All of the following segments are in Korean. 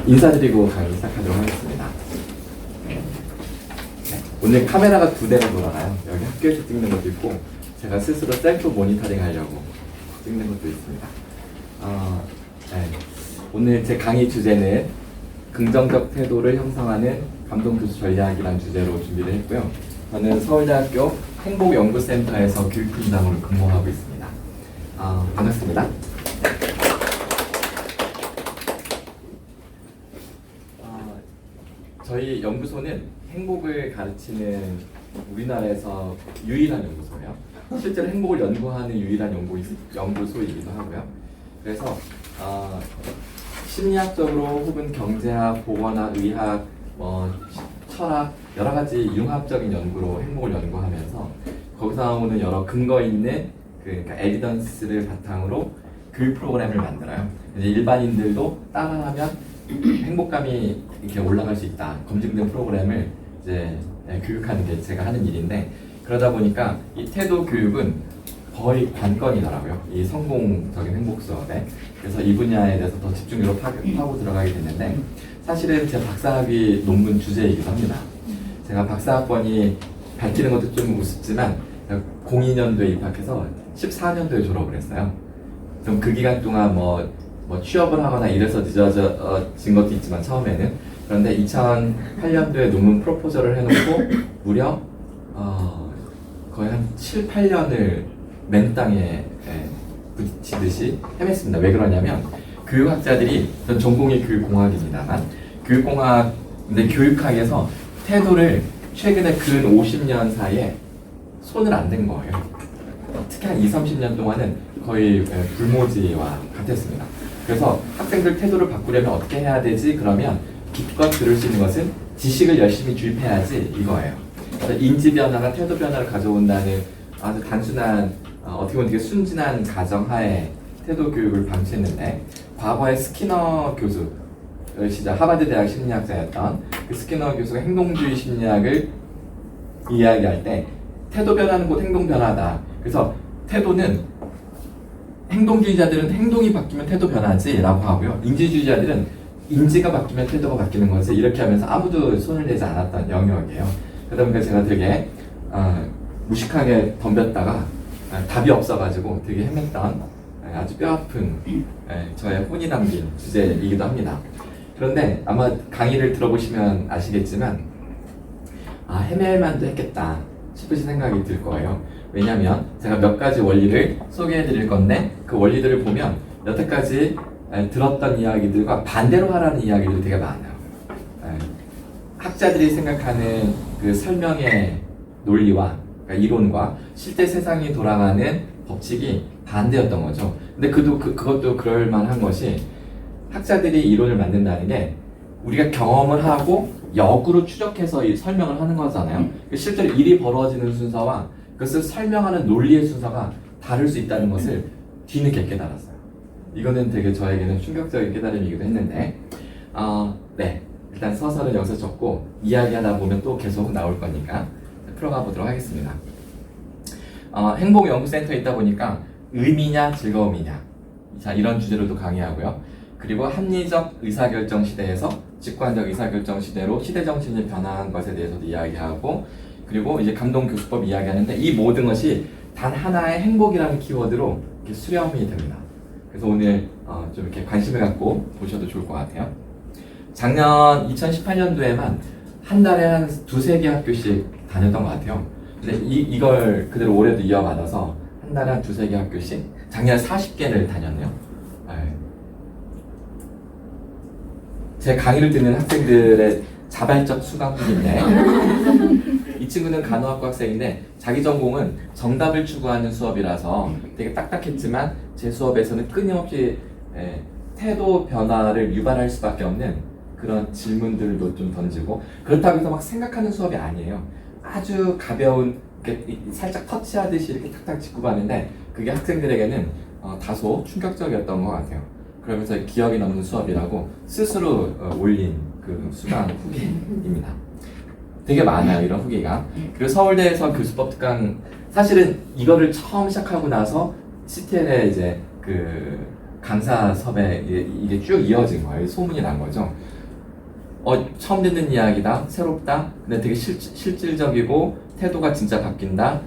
인사드리고 강의 시작하도록 하겠습니다. 네, 오늘 카메라가 2대가 돌아가요. 여기 학교에서 찍는 것도 있고 제가 스스로 셀프 모니터링 하려고 찍는 것도 있습니다. 네, 오늘 제 강의 주제는 긍정적 태도를 형성하는 감동교수 전략이라는 주제로 준비를 했고요. 저는 서울대학교 행복연구센터에서 교육팀장으로 근무하고 있습니다. 반갑습니다. 저희 연구소는 행복을 가르치는 우리나라에서 유일한 연구소예요. 실제로 행복을 연구하는 유일한 연구소이기도 하고요. 그래서 심리학적으로 혹은 경제학, 보건학, 의학, 철학 여러 가지 융합적인 연구로 행복을 연구하면서 거기서 나오는 여러 근거 있는 그러니까 에비던스를 바탕으로 교육 프로그램을 만들어요. 이제 일반인들도 따라하면 행복감이 이렇게 올라갈 수 있다. 검증된 프로그램을 이제 교육하는 게 제가 하는 일인데, 그러다 보니까 이 태도 교육은 거의 관건이더라고요. 이 성공적인 행복 수업에. 그래서 이 분야에 대해서 더 집중적으로 파고 들어가게 됐는데, 사실은 제 박사학위 논문 주제이기도 합니다. 제가 박사학번이 밝히는 것도 좀 우습지만 02년도에 입학해서 14년도에 졸업을 했어요. 좀 그 기간 동안 뭐 취업을 하거나 이래서 늦어진 것도 있지만 처음에는. 그런데 2008년도에 논문 프로포저를 해놓고 무려 거의 한 7, 8년을 맨 땅에 부딪히듯이 헤맸습니다. 왜 그러냐면 교육학자들이, 전 전공이 교육공학입니다만 교육공학인데 교육학에서 태도를 최근에 근 50년 사이에 손을 안 댄 거예요. 특히 한 20, 30년 동안은 거의 불모지와 같았습니다. 그래서 학생들 태도를 바꾸려면 어떻게 해야 되지? 그러면 기껏 들을 수 있는 것은 지식을 열심히 주입해야지 이거예요. 그래서 인지 변화가 태도 변화를 가져온다는 아주 단순한 어떻게 보면 되게 순진한 가정하에 태도 교육을 방치했는데, 과거에 스키너 교수, 진짜 하버드 대학 심리학자였던 그 스키너 교수가 행동주의 심리학을 이야기할 때 태도 변화는 곧 행동 변화다. 그래서 태도는 행동주의자들은 행동이 바뀌면 태도 변하지 라고 하고요. 인지주의자들은 인지가 바뀌면 태도가 바뀌는 거지, 이렇게 하면서 아무도 손을 내지 않았던 영역이에요. 그러다 보니까 제가 되게 무식하게 덤볐다가 답이 없어가지고 되게 헤맸던 아주 뼈아픈 저의 혼이 담긴 주제이기도 합니다. 그런데 아마 강의를 들어보시면 아시겠지만 헤맬만도 했겠다 싶으신 생각이 들 거예요. 왜냐하면 제가 몇 가지 원리를 소개해 드릴 건데, 그 원리들을 보면 여태까지 들었던 이야기들과 반대로 하라는 이야기들이 되게 많아요. 학자들이 생각하는 그 설명의 논리와, 그러니까 이론과 실제 세상이 돌아가는 법칙이 반대였던 거죠. 근데 그것도 그럴만한 것이, 학자들이 이론을 만든다는 게 우리가 경험을 하고 역으로 추적해서 이 설명을 하는 거잖아요. 실제로 일이 벌어지는 순서와 그것을 설명하는 논리의 순서가 다를 수 있다는 것을 뒤늦게 깨달았어요. 이거는 되게 저에게는 충격적인 깨달음이기도 했는데, 네, 일단 서설은 여기서 적고 이야기하다 보면 또 계속 나올 거니까 풀어가 보도록 하겠습니다. 행복연구센터에 있다 보니까 의미냐 즐거움이냐, 자, 이런 주제로도 강의하고요. 그리고 합리적 의사결정 시대에서 직관적 의사결정 시대로 시대 정신이 변화한 것에 대해서도 이야기하고, 그리고 이제 감동교수법 이야기하는데, 이 모든 것이 단 하나의 행복이라는 키워드로 이렇게 수렴이 됩니다. 그래서 오늘 좀 이렇게 관심을 갖고 보셔도 좋을 것 같아요. 작년 2018년도에만 한 달에 한 2-3개 학교씩 다녔던 것 같아요. 근데 이걸 그대로 올해도 이어받아서 한 달에 한 2-3개 학교씩, 작년에 40개를 다녔네요. 제 강의를 듣는 학생들의 자발적 수강생인데 이 친구는 간호학과 학생인데 자기 전공은 정답을 추구하는 수업이라서 되게 딱딱했지만 제 수업에서는 끊임없이 태도 변화를 유발할 수밖에 없는 그런 질문들도 좀 던지고, 그렇다고 해서 막 생각하는 수업이 아니에요. 아주 가벼운, 이렇게 살짝 터치하듯이 이렇게 탁탁 짚고 가는데 그게 학생들에게는 다소 충격적이었던 것 같아요. 그러면서 기억에 남는 수업이라고 스스로 올린 그 수강 후기입니다. 되게 많아요, 이런 후기가. 그리고 서울대에서 교수법 특강, 사실은 이거를 처음 시작하고 나서 CTL에 이제 그 강사 섭외 이게 쭉 이어진 거예요. 소문이 난 거죠. 처음 듣는 이야기다, 새롭다, 근데 되게 실질적이고 태도가 진짜 바뀐다.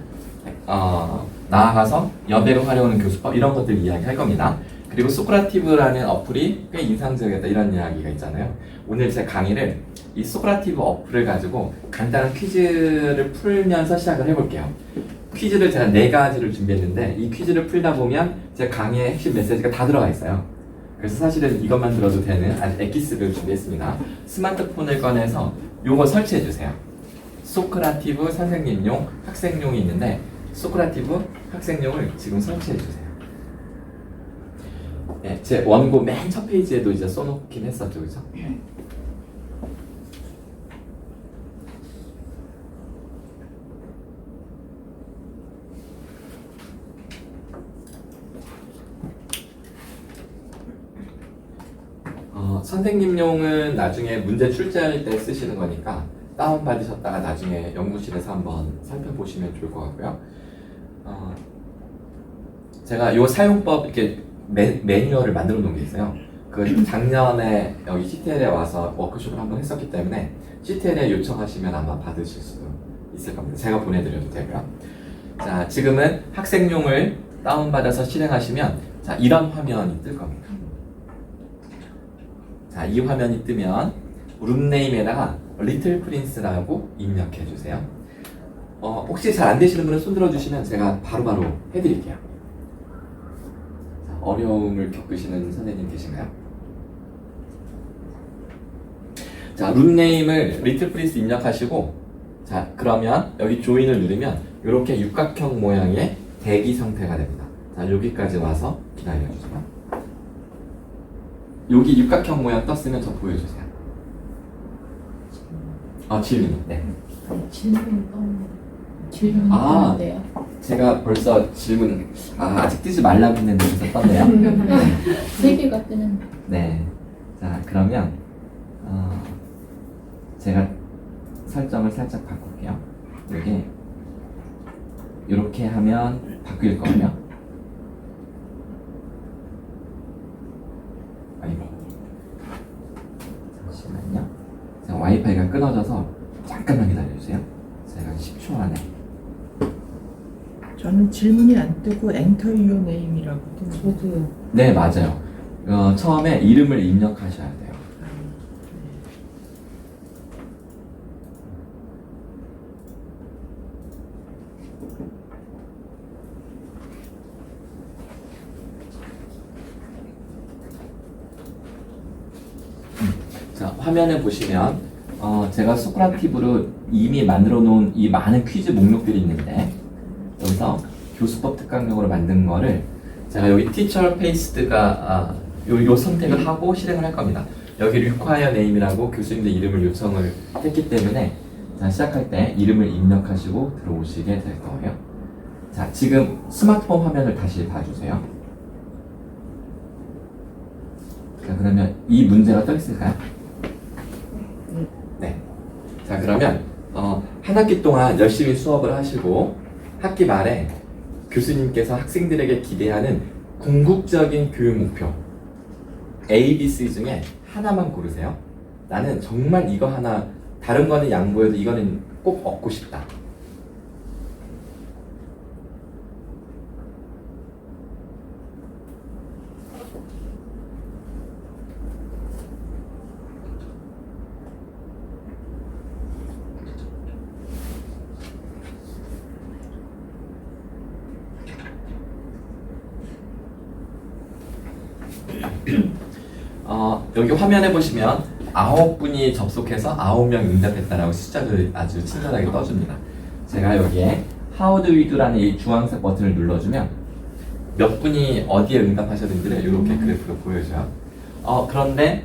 나아가서 여대로 활용하는 교수법 이런 것들 이야기할 겁니다. 그리고 소크라티브라는 어플이 꽤 인상적이었다 이런 이야기가 있잖아요. 오늘 제 강의를 이 소크라티브 어플을 가지고 간단한 퀴즈를 풀면서 시작을 해볼게요. 퀴즈를 제가 4가지를 준비했는데 이 퀴즈를 풀다 보면 제 강의의 핵심 메시지가 다 들어가 있어요. 그래서 사실은 이것만 들어도 되는 아주 엑기스를 준비했습니다. 스마트폰을 꺼내서 요거 설치해 주세요. 소크라티브 선생님용, 학생용이 있는데 소크라티브 학생용을 지금 설치해 주세요. 네, 제 원고 맨 첫 페이지에도 이제 써놓긴 했었죠, 그죠? 선생님용은 나중에 문제 출제할 때 쓰시는 거니까 다운받으셨다가 나중에 연구실에서 한번 살펴보시면 좋을 것 같고요. 제가 요 사용법 이렇게 매뉴얼을 만들어 놓은 게 있어요. 그 작년에 여기 CTL에 와서 워크숍을 한번 했었기 때문에 CTL에 요청하시면 아마 받으실 수도 있을 겁니다. 제가 보내드려도 되고요. 자, 지금은 학생용을 다운받아서 실행하시면 자, 이런 화면이 뜰 겁니다. 자, 이 화면이 뜨면 룸네임에다가 리틀 프린스라고 입력해 주세요. 혹시 잘 안 되시는 분은 손 들어주시면 제가 바로바로 해드릴게요. 자, 어려움을 겪으시는 선생님 계신가요? 자, 룸네임을 리틀 프린스 입력하시고 자, 그러면 여기 조인을 누르면 이렇게 육각형 모양의 대기 상태가 됩니다. 자, 여기까지 와서 기다려주세요. 여기 육각형 모양 떴으면 저 보여주세요. 질문. 네. 질문이 떴는데요. 제가 벌써 질문 아직 뜨지 말라고 했는데 벌써 떴네요. 3개가 뜨는. 네. 자, 그러면 제가 설정을 살짝 바꿀게요. 이게 이렇게 하면 바뀔 거고요. 아이고. 잠시만요. 자, 와이파이가 끊어져서 잠깐만 기다려주세요. 제가 10초 안에. 저는 질문이 안 뜨고 Enter your name이라고 뜨는. 저도요. 네, 맞아요. 처음에 이름을 입력하셔야 돼요. 자, 화면에 보시면 제가 소크라티브로 이미 만들어 놓은 이 많은 퀴즈 목록들이 있는데 여기서 교수법 특강용으로 만든 거를 제가 여기 teacher paste가 요 선택을 하고 실행을 할 겁니다. 여기 require name이라고 교수님들 이름을 요청을 했기 때문에 자, 시작할 때 이름을 입력하시고 들어오시게 될 거예요. 자, 지금 스마트폰 화면을 다시 봐주세요. 자, 그러면 이 문제가 떠 있을까요? 네. 자, 그러면 한 학기 동안 열심히 수업을 하시고 학기 말에 교수님께서 학생들에게 기대하는 궁극적인 교육 목표 A, B, C 중에 하나만 고르세요. 나는 정말 이거 하나, 다른 거는 양보해도 이거는 꼭 얻고 싶다. 여기 화면에 보시면 9분이 접속해서 9명 응답했다라고 숫자를 아주 친절하게 떠줍니다. 제가 여기에 How do we do라는 이 주황색 버튼을 눌러주면 몇 분이 어디에 응답하셨는지를 이렇게 그래프로 보여줘요. 그런데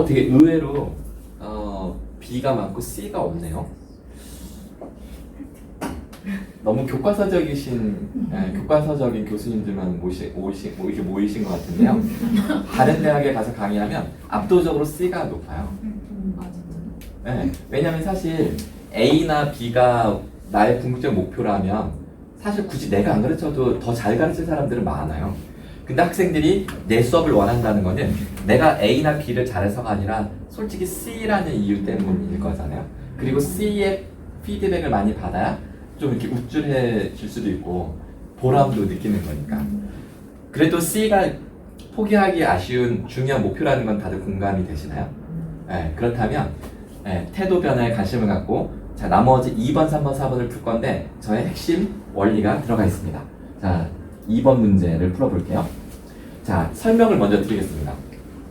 되게 의외로 B가 많고 C가 없네요. 너무 교과서적인 교수님들만 모이신 것 같은데요. 다른 대학에 가서 강의하면 압도적으로 C가 높아요. 네, 왜냐면 사실 A나 B가 나의 궁극적 목표라면 사실 굳이 내가 안 가르쳐도 더 잘 가르칠 사람들은 많아요. 근데 학생들이 내 수업을 원한다는 거는 내가 A나 B를 잘해서가 아니라 솔직히 C라는 이유 때문일 거잖아요. 그리고 C의 피드백을 많이 받아야 좀 이렇게 우쭐해질 수도 있고 보람도 느끼는 거니까. 그래도 C가 포기하기 아쉬운 중요한 목표라는 건 다들 공감이 되시나요? 네, 그렇다면 태도 변화에 관심을 갖고 자 나머지 2번, 3번, 4번을 풀 건데 저의 핵심 원리가 들어가 있습니다. 자 2번 문제를 풀어볼게요. 자 설명을 먼저 드리겠습니다.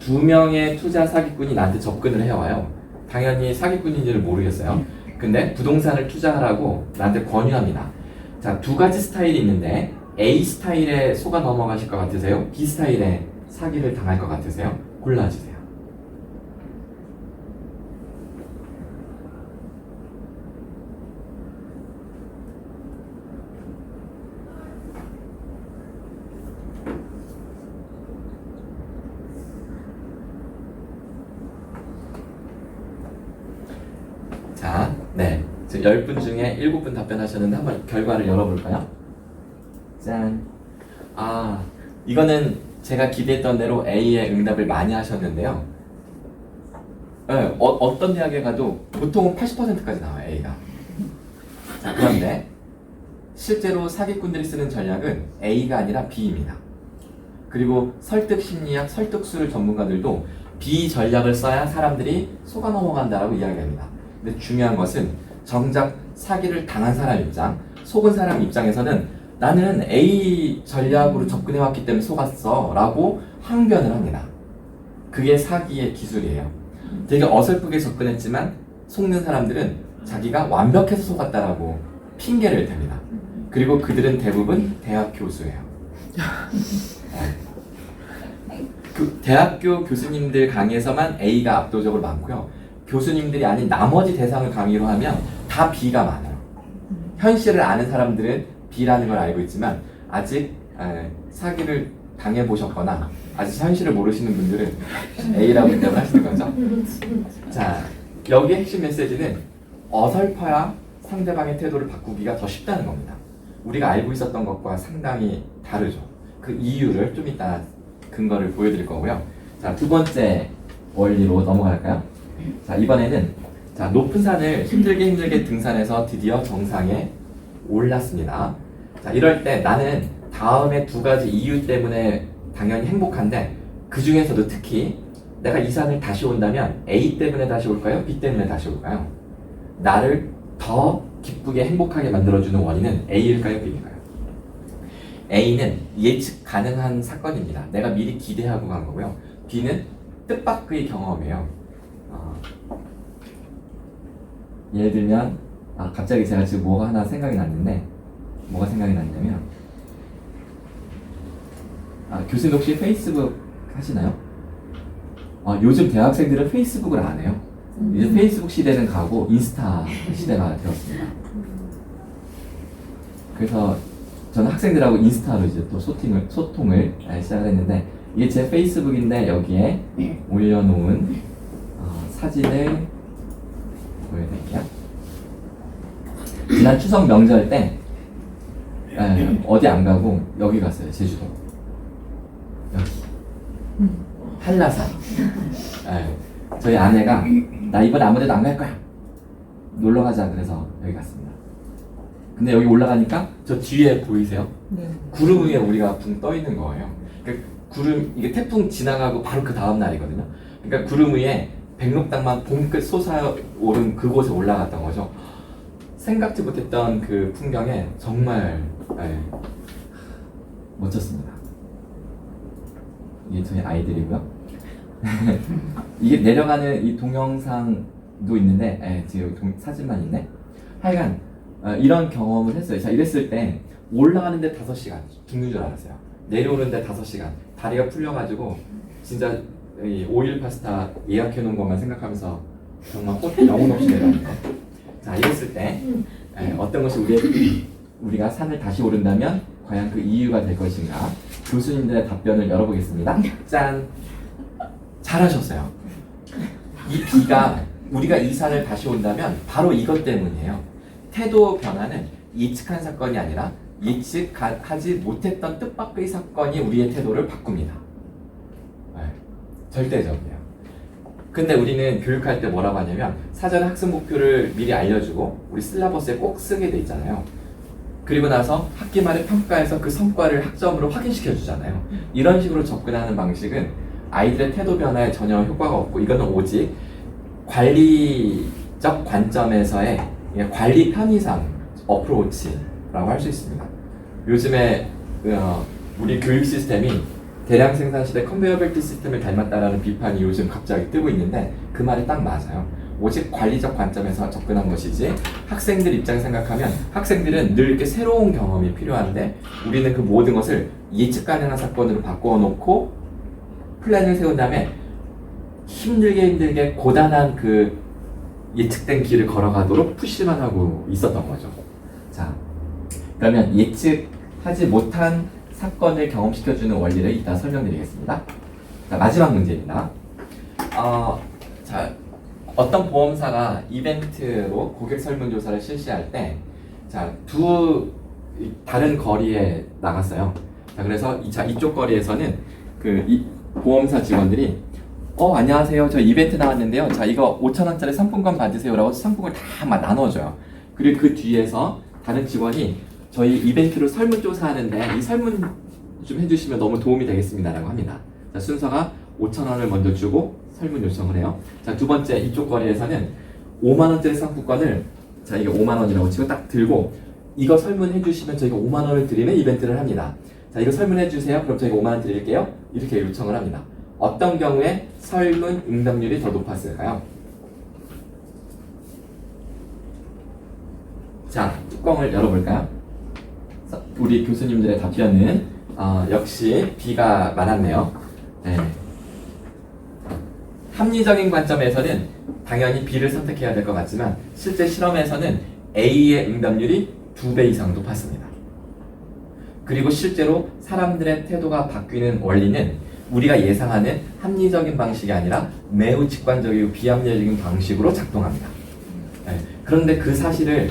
2명의 투자 사기꾼이 나한테 접근을 해와요. 당연히 사기꾼인지를 모르겠어요. 근데 부동산을 투자하라고 나한테 권유합니다. 자 2가지 스타일이 있는데 A 스타일에 속아 넘어가실 것 같으세요? B 스타일에 사기를 당할 것 같으세요? 골라주세요. 자, 네. 지금 10분 중에 7분 답변하셨는데 한번 결과를 열어볼까요? 짠. 아, 이거는 제가 기대했던 대로 A의 응답을 많이 하셨는데요. 네, 어떤 대학에 가도 보통은 80%까지 나와요, A가. 자, 그런데 실제로 사기꾼들이 쓰는 전략은 A가 아니라 B입니다. 그리고 설득 심리학, 설득술 전문가들도 B 전략을 써야 사람들이 속아 넘어간다라고 이야기합니다. 근데 중요한 것은 정작 사기를 당한 사람 입장, 속은 사람 입장에서는 나는 A 전략으로 접근해왔기 때문에 속았어 라고 항변을 합니다. 그게 사기의 기술이에요. 되게 어설프게 접근했지만 속는 사람들은 자기가 완벽해서 속았다라고 핑계를 댑니다. 그리고 그들은 대부분 대학 교수예요. 그 대학교 교수님들 강의에서만 A가 압도적으로 많고요. 교수님들이 아닌 나머지 대상을 강의로 하면 다 B가 많아요. 현실을 아는 사람들은 B라는 걸 알고 있지만 아직 사기를 당해보셨거나 아직 현실을 모르시는 분들은 A라고 생각을 하시는 거죠. 자, 여기 핵심 메시지는 어설퍼야 상대방의 태도를 바꾸기가 더 쉽다는 겁니다. 우리가 알고 있었던 것과 상당히 다르죠. 그 이유를 좀 이따 근거를 보여드릴 거고요. 자, 2번째 원리로 넘어갈까요? 자, 이번에는 자, 높은 산을 힘들게 등산해서 드디어 정상에 올랐습니다. 자, 이럴 때 나는 다음에 2가지 이유 때문에 당연히 행복한데 그 중에서도 특히 내가 이 산을 다시 온다면 A 때문에 다시 올까요? B 때문에 다시 올까요? 나를 더 기쁘게 행복하게 만들어주는 원인은 A일까요? B일까요? A는 예측 가능한 사건입니다. 내가 미리 기대하고 간 거고요. B는 뜻밖의 경험이에요. 예를 들면 갑자기 제가 지금 뭐가 하나 생각이 났는데 뭐가 생각이 났냐면 교수님 혹시 페이스북 하시나요? 요즘 대학생들은 페이스북을 안 해요. 이제 페이스북 시대는 가고 인스타 시대가 되었습니다. 그래서 저는 학생들하고 인스타로 이제 또 소통을 시작을 했는데 이게 제 페이스북인데 여기에 올려놓은 사진을 보여드릴게요. 지난 추석 명절 때 어디 안 가고 여기 갔어요. 제주도. 여기 한라산. 저희 아내가 나 이번에 아무 데도 안 갈 거야. 놀러 가자 그래서 여기 갔습니다. 근데 여기 올라가니까 저 뒤에 보이세요? 네. 구름 위에 우리가 붕 떠 있는 거예요. 그러니까 구름 이게 태풍 지나가고 바로 그 다음 날이거든요. 그러니까 구름 위에 백록당만 봄끝 솟아오른 그곳에 올라갔던 거죠. 생각지 못했던 그 풍경에 정말 멋졌습니다. 이게 저희 아이들이고요. 이게 내려가는 이 동영상도 있는데 지금 사진만 있네. 하여간 이런 경험을 했어요. 자, 이랬을 때 올라가는데 5시간 죽는 줄 알았어요. 내려오는데 5시간 다리가 풀려가지고 진짜 이 오일 파스타 예약해 놓은 것만 생각하면서 정말 영혼 없이 내려오는 거. 자, 이랬을 때 어떤 것이 우리가 산을 다시 오른다면 과연 그 이유가 될 것인가? 교수님들의 답변을 열어보겠습니다. 짠! 잘하셨어요. 이 B가 우리가 이 산을 다시 온다면 바로 이것 때문이에요. 태도 변화는 예측한 사건이 아니라 예측하지 못했던 뜻밖의 사건이 우리의 태도를 바꿉니다. 네, 절대적이에요. 근데 우리는 교육할 때 뭐라고 하냐면 사전에 학습 목표를 미리 알려주고 우리 실라버스에 꼭 쓰게 돼 있잖아요. 그리고 나서 학기 말에 평가해서 그 성과를 학점으로 확인시켜 주잖아요. 이런 식으로 접근하는 방식은 아이들의 태도 변화에 전혀 효과가 없고 이거는 오직 관리적 관점에서의 관리 편의상 어프로치라고 할 수 있습니다. 요즘에 우리 교육 시스템이 대량 생산 시대 컨베이어 벨트 시스템을 닮았다라는 비판이 요즘 갑자기 뜨고 있는데 그 말이 딱 맞아요. 오직 관리적 관점에서 접근한 것이지 학생들 입장 생각하면 학생들은 늘 이렇게 새로운 경험이 필요한데 우리는 그 모든 것을 예측 가능한 사건으로 바꾸어 놓고 플랜을 세운 다음에 힘들게 고단한 그 예측된 길을 걸어가도록 푸시만 하고 있었던 거죠. 자, 그러면 예측하지 못한 사건을 경험시켜주는 원리를 이따 설명드리겠습니다. 자, 마지막 문제입니다. 자, 어떤 보험사가 이벤트로 고객 설문조사를 실시할 때, 자, 다른 거리에 나갔어요. 자, 그래서 이쪽 거리에서는 이 보험사 직원들이 안녕하세요. 저 이벤트 나왔는데요. 자, 이거 5,000원짜리 상품권 받으세요라고 상품을 다 막 나눠줘요. 그리고 그 뒤에서 다른 직원이 저희 이벤트로 설문조사하는데 이 설문 좀 해주시면 너무 도움이 되겠습니다라고 합니다. 자, 순서가 5,000원을 먼저 주고 설문 요청을 해요. 자, 두 번째 이쪽 거리에서는 5만원짜리 상품권을 자, 이게 5만원이라고 치고 딱 들고 이거 설문해 주시면 저희가 5만원을 드리는 이벤트를 합니다. 자, 이거 설문해 주세요. 그럼 저희가 5만원 드릴게요. 이렇게 요청을 합니다. 어떤 경우에 설문 응답률이 더 높았을까요? 자, 뚜껑을 열어볼까요? 우리 교수님들의 답변은 역시 B가 많았네요. 네. 합리적인 관점에서는 당연히 B를 선택해야 될 것 같지만 실제 실험에서는 A의 응답률이 2배 이상 높았습니다. 그리고 실제로 사람들의 태도가 바뀌는 원리는 우리가 예상하는 합리적인 방식이 아니라 매우 직관적이고 비합리적인 방식으로 작동합니다. 네. 그런데 그 사실을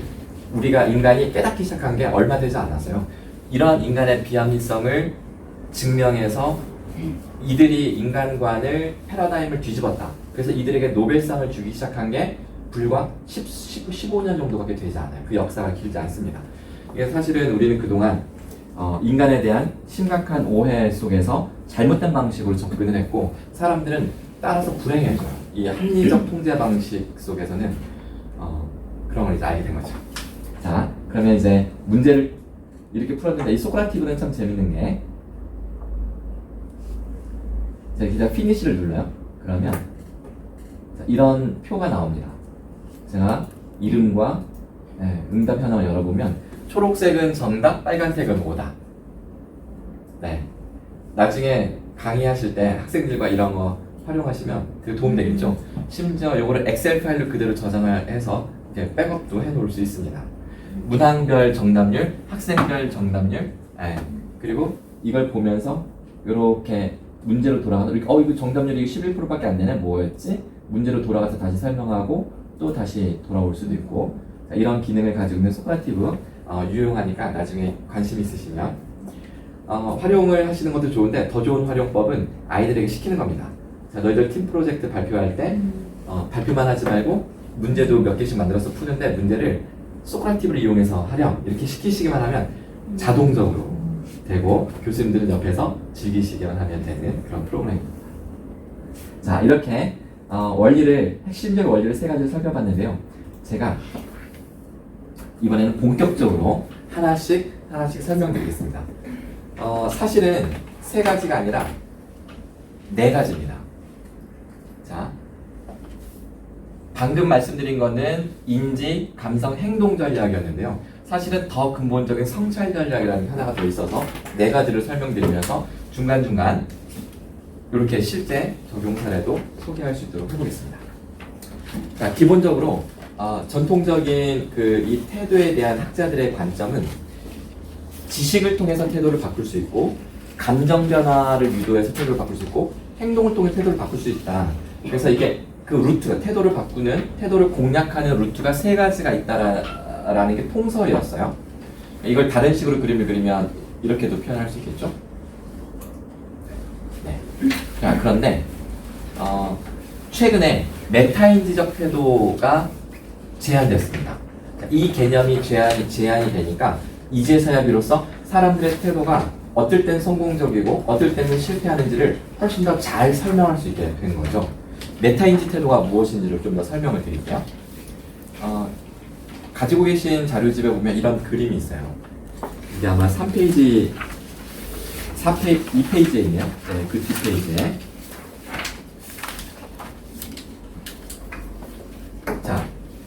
우리가 인간이 깨닫기 시작한 게 얼마 되지 않았어요. 이러한 인간의 비합리성을 증명해서 이들이 인간관을 패러다임을 뒤집었다. 그래서 이들에게 노벨상을 주기 시작한 게 불과 15년 정도밖에 되지 않아요. 그 역사가 길지 않습니다. 이게 사실은 우리는 그동안 인간에 대한 심각한 오해 속에서 잘못된 방식으로 접근을 했고 사람들은 따라서 불행해져요. 이 합리적 통제 방식 속에서는 그런 걸 이제 알게 된 거죠. 자, 그러면 이제 문제를 이렇게 풀었는데 이 소크라티브는 참 재밌는 게 자, 기자 피니시를 눌러요. 그러면 자, 이런 표가 나옵니다. 제가 이름과 응답 현황을 열어보면 초록색은 정답, 빨간색은 오답. 네. 나중에 강의하실 때 학생들과 이런 거 활용하시면 되게 도움 되겠죠. 심지어 이거를 엑셀 파일로 그대로 저장을 해서 이렇게 백업도 해 놓을 수 있습니다. 문항별 정답률, 학생별 정답률, 그리고 이걸 보면서 이렇게 문제로 돌아가서 이거 정답률이 11%밖에 안 되네. 뭐였지? 문제로 돌아가서 다시 설명하고 또 다시 돌아올 수도 있고 자, 이런 기능을 가지고 있는 소크라티브 유용하니까 나중에 관심 있으시면 활용을 하시는 것도 좋은데 더 좋은 활용법은 아이들에게 시키는 겁니다. 자, 너희들 팀 프로젝트 발표할 때 발표만 하지 말고 문제도 몇 개씩 만들어서 푸는데 문제를 소크라티브를 이용해서 하렴 이렇게 시키시기만 하면 자동적으로 되고 교수님들은 옆에서 즐기시기만 하면 되는 그런 프로그램입니다. 자, 이렇게 핵심적인 원리를 세 가지를 살펴봤는데요. 제가 이번에는 본격적으로 하나씩 설명드리겠습니다. 사실은 세 가지가 아니라 네 가지입니다. 자, 방금 말씀드린 거는 인지, 감성, 행동 전략이었는데요. 사실은 더 근본적인 성찰 전략이라는 하나가 더 있어서 네 가지를 설명드리면서 중간중간 이렇게 실제 적용 사례도 소개할 수 있도록 해보겠습니다. 자, 기본적으로 전통적인 이 태도에 대한 학자들의 관점은 지식을 통해서 태도를 바꿀 수 있고 감정 변화를 유도해서 태도를 바꿀 수 있고 행동을 통해 태도를 바꿀 수 있다. 그래서 이게 그 루트, 태도를 공략하는 루트가 세 가지가 있다라는 게 통설이었어요. 이걸 다른 식으로 그림을 그리면 이렇게도 표현할 수 있겠죠? 네. 자, 그런데 최근에 메타인지적 태도가 제한됐습니다. 이 개념이 제한이 되니까 이제서야 비로소 사람들의 태도가 어떨 땐 성공적이고 어떨 때는 실패하는지를 훨씬 더 잘 설명할 수 있게 된 거죠. 메타인지 태도가 무엇인지를 좀 더 설명을 드릴게요. 가지고 계신 자료집에 보면 이런 그림이 있어요. 이게 아마 3페이지, 2페이지에 있네요. 네, 그 뒷페이지에. 자,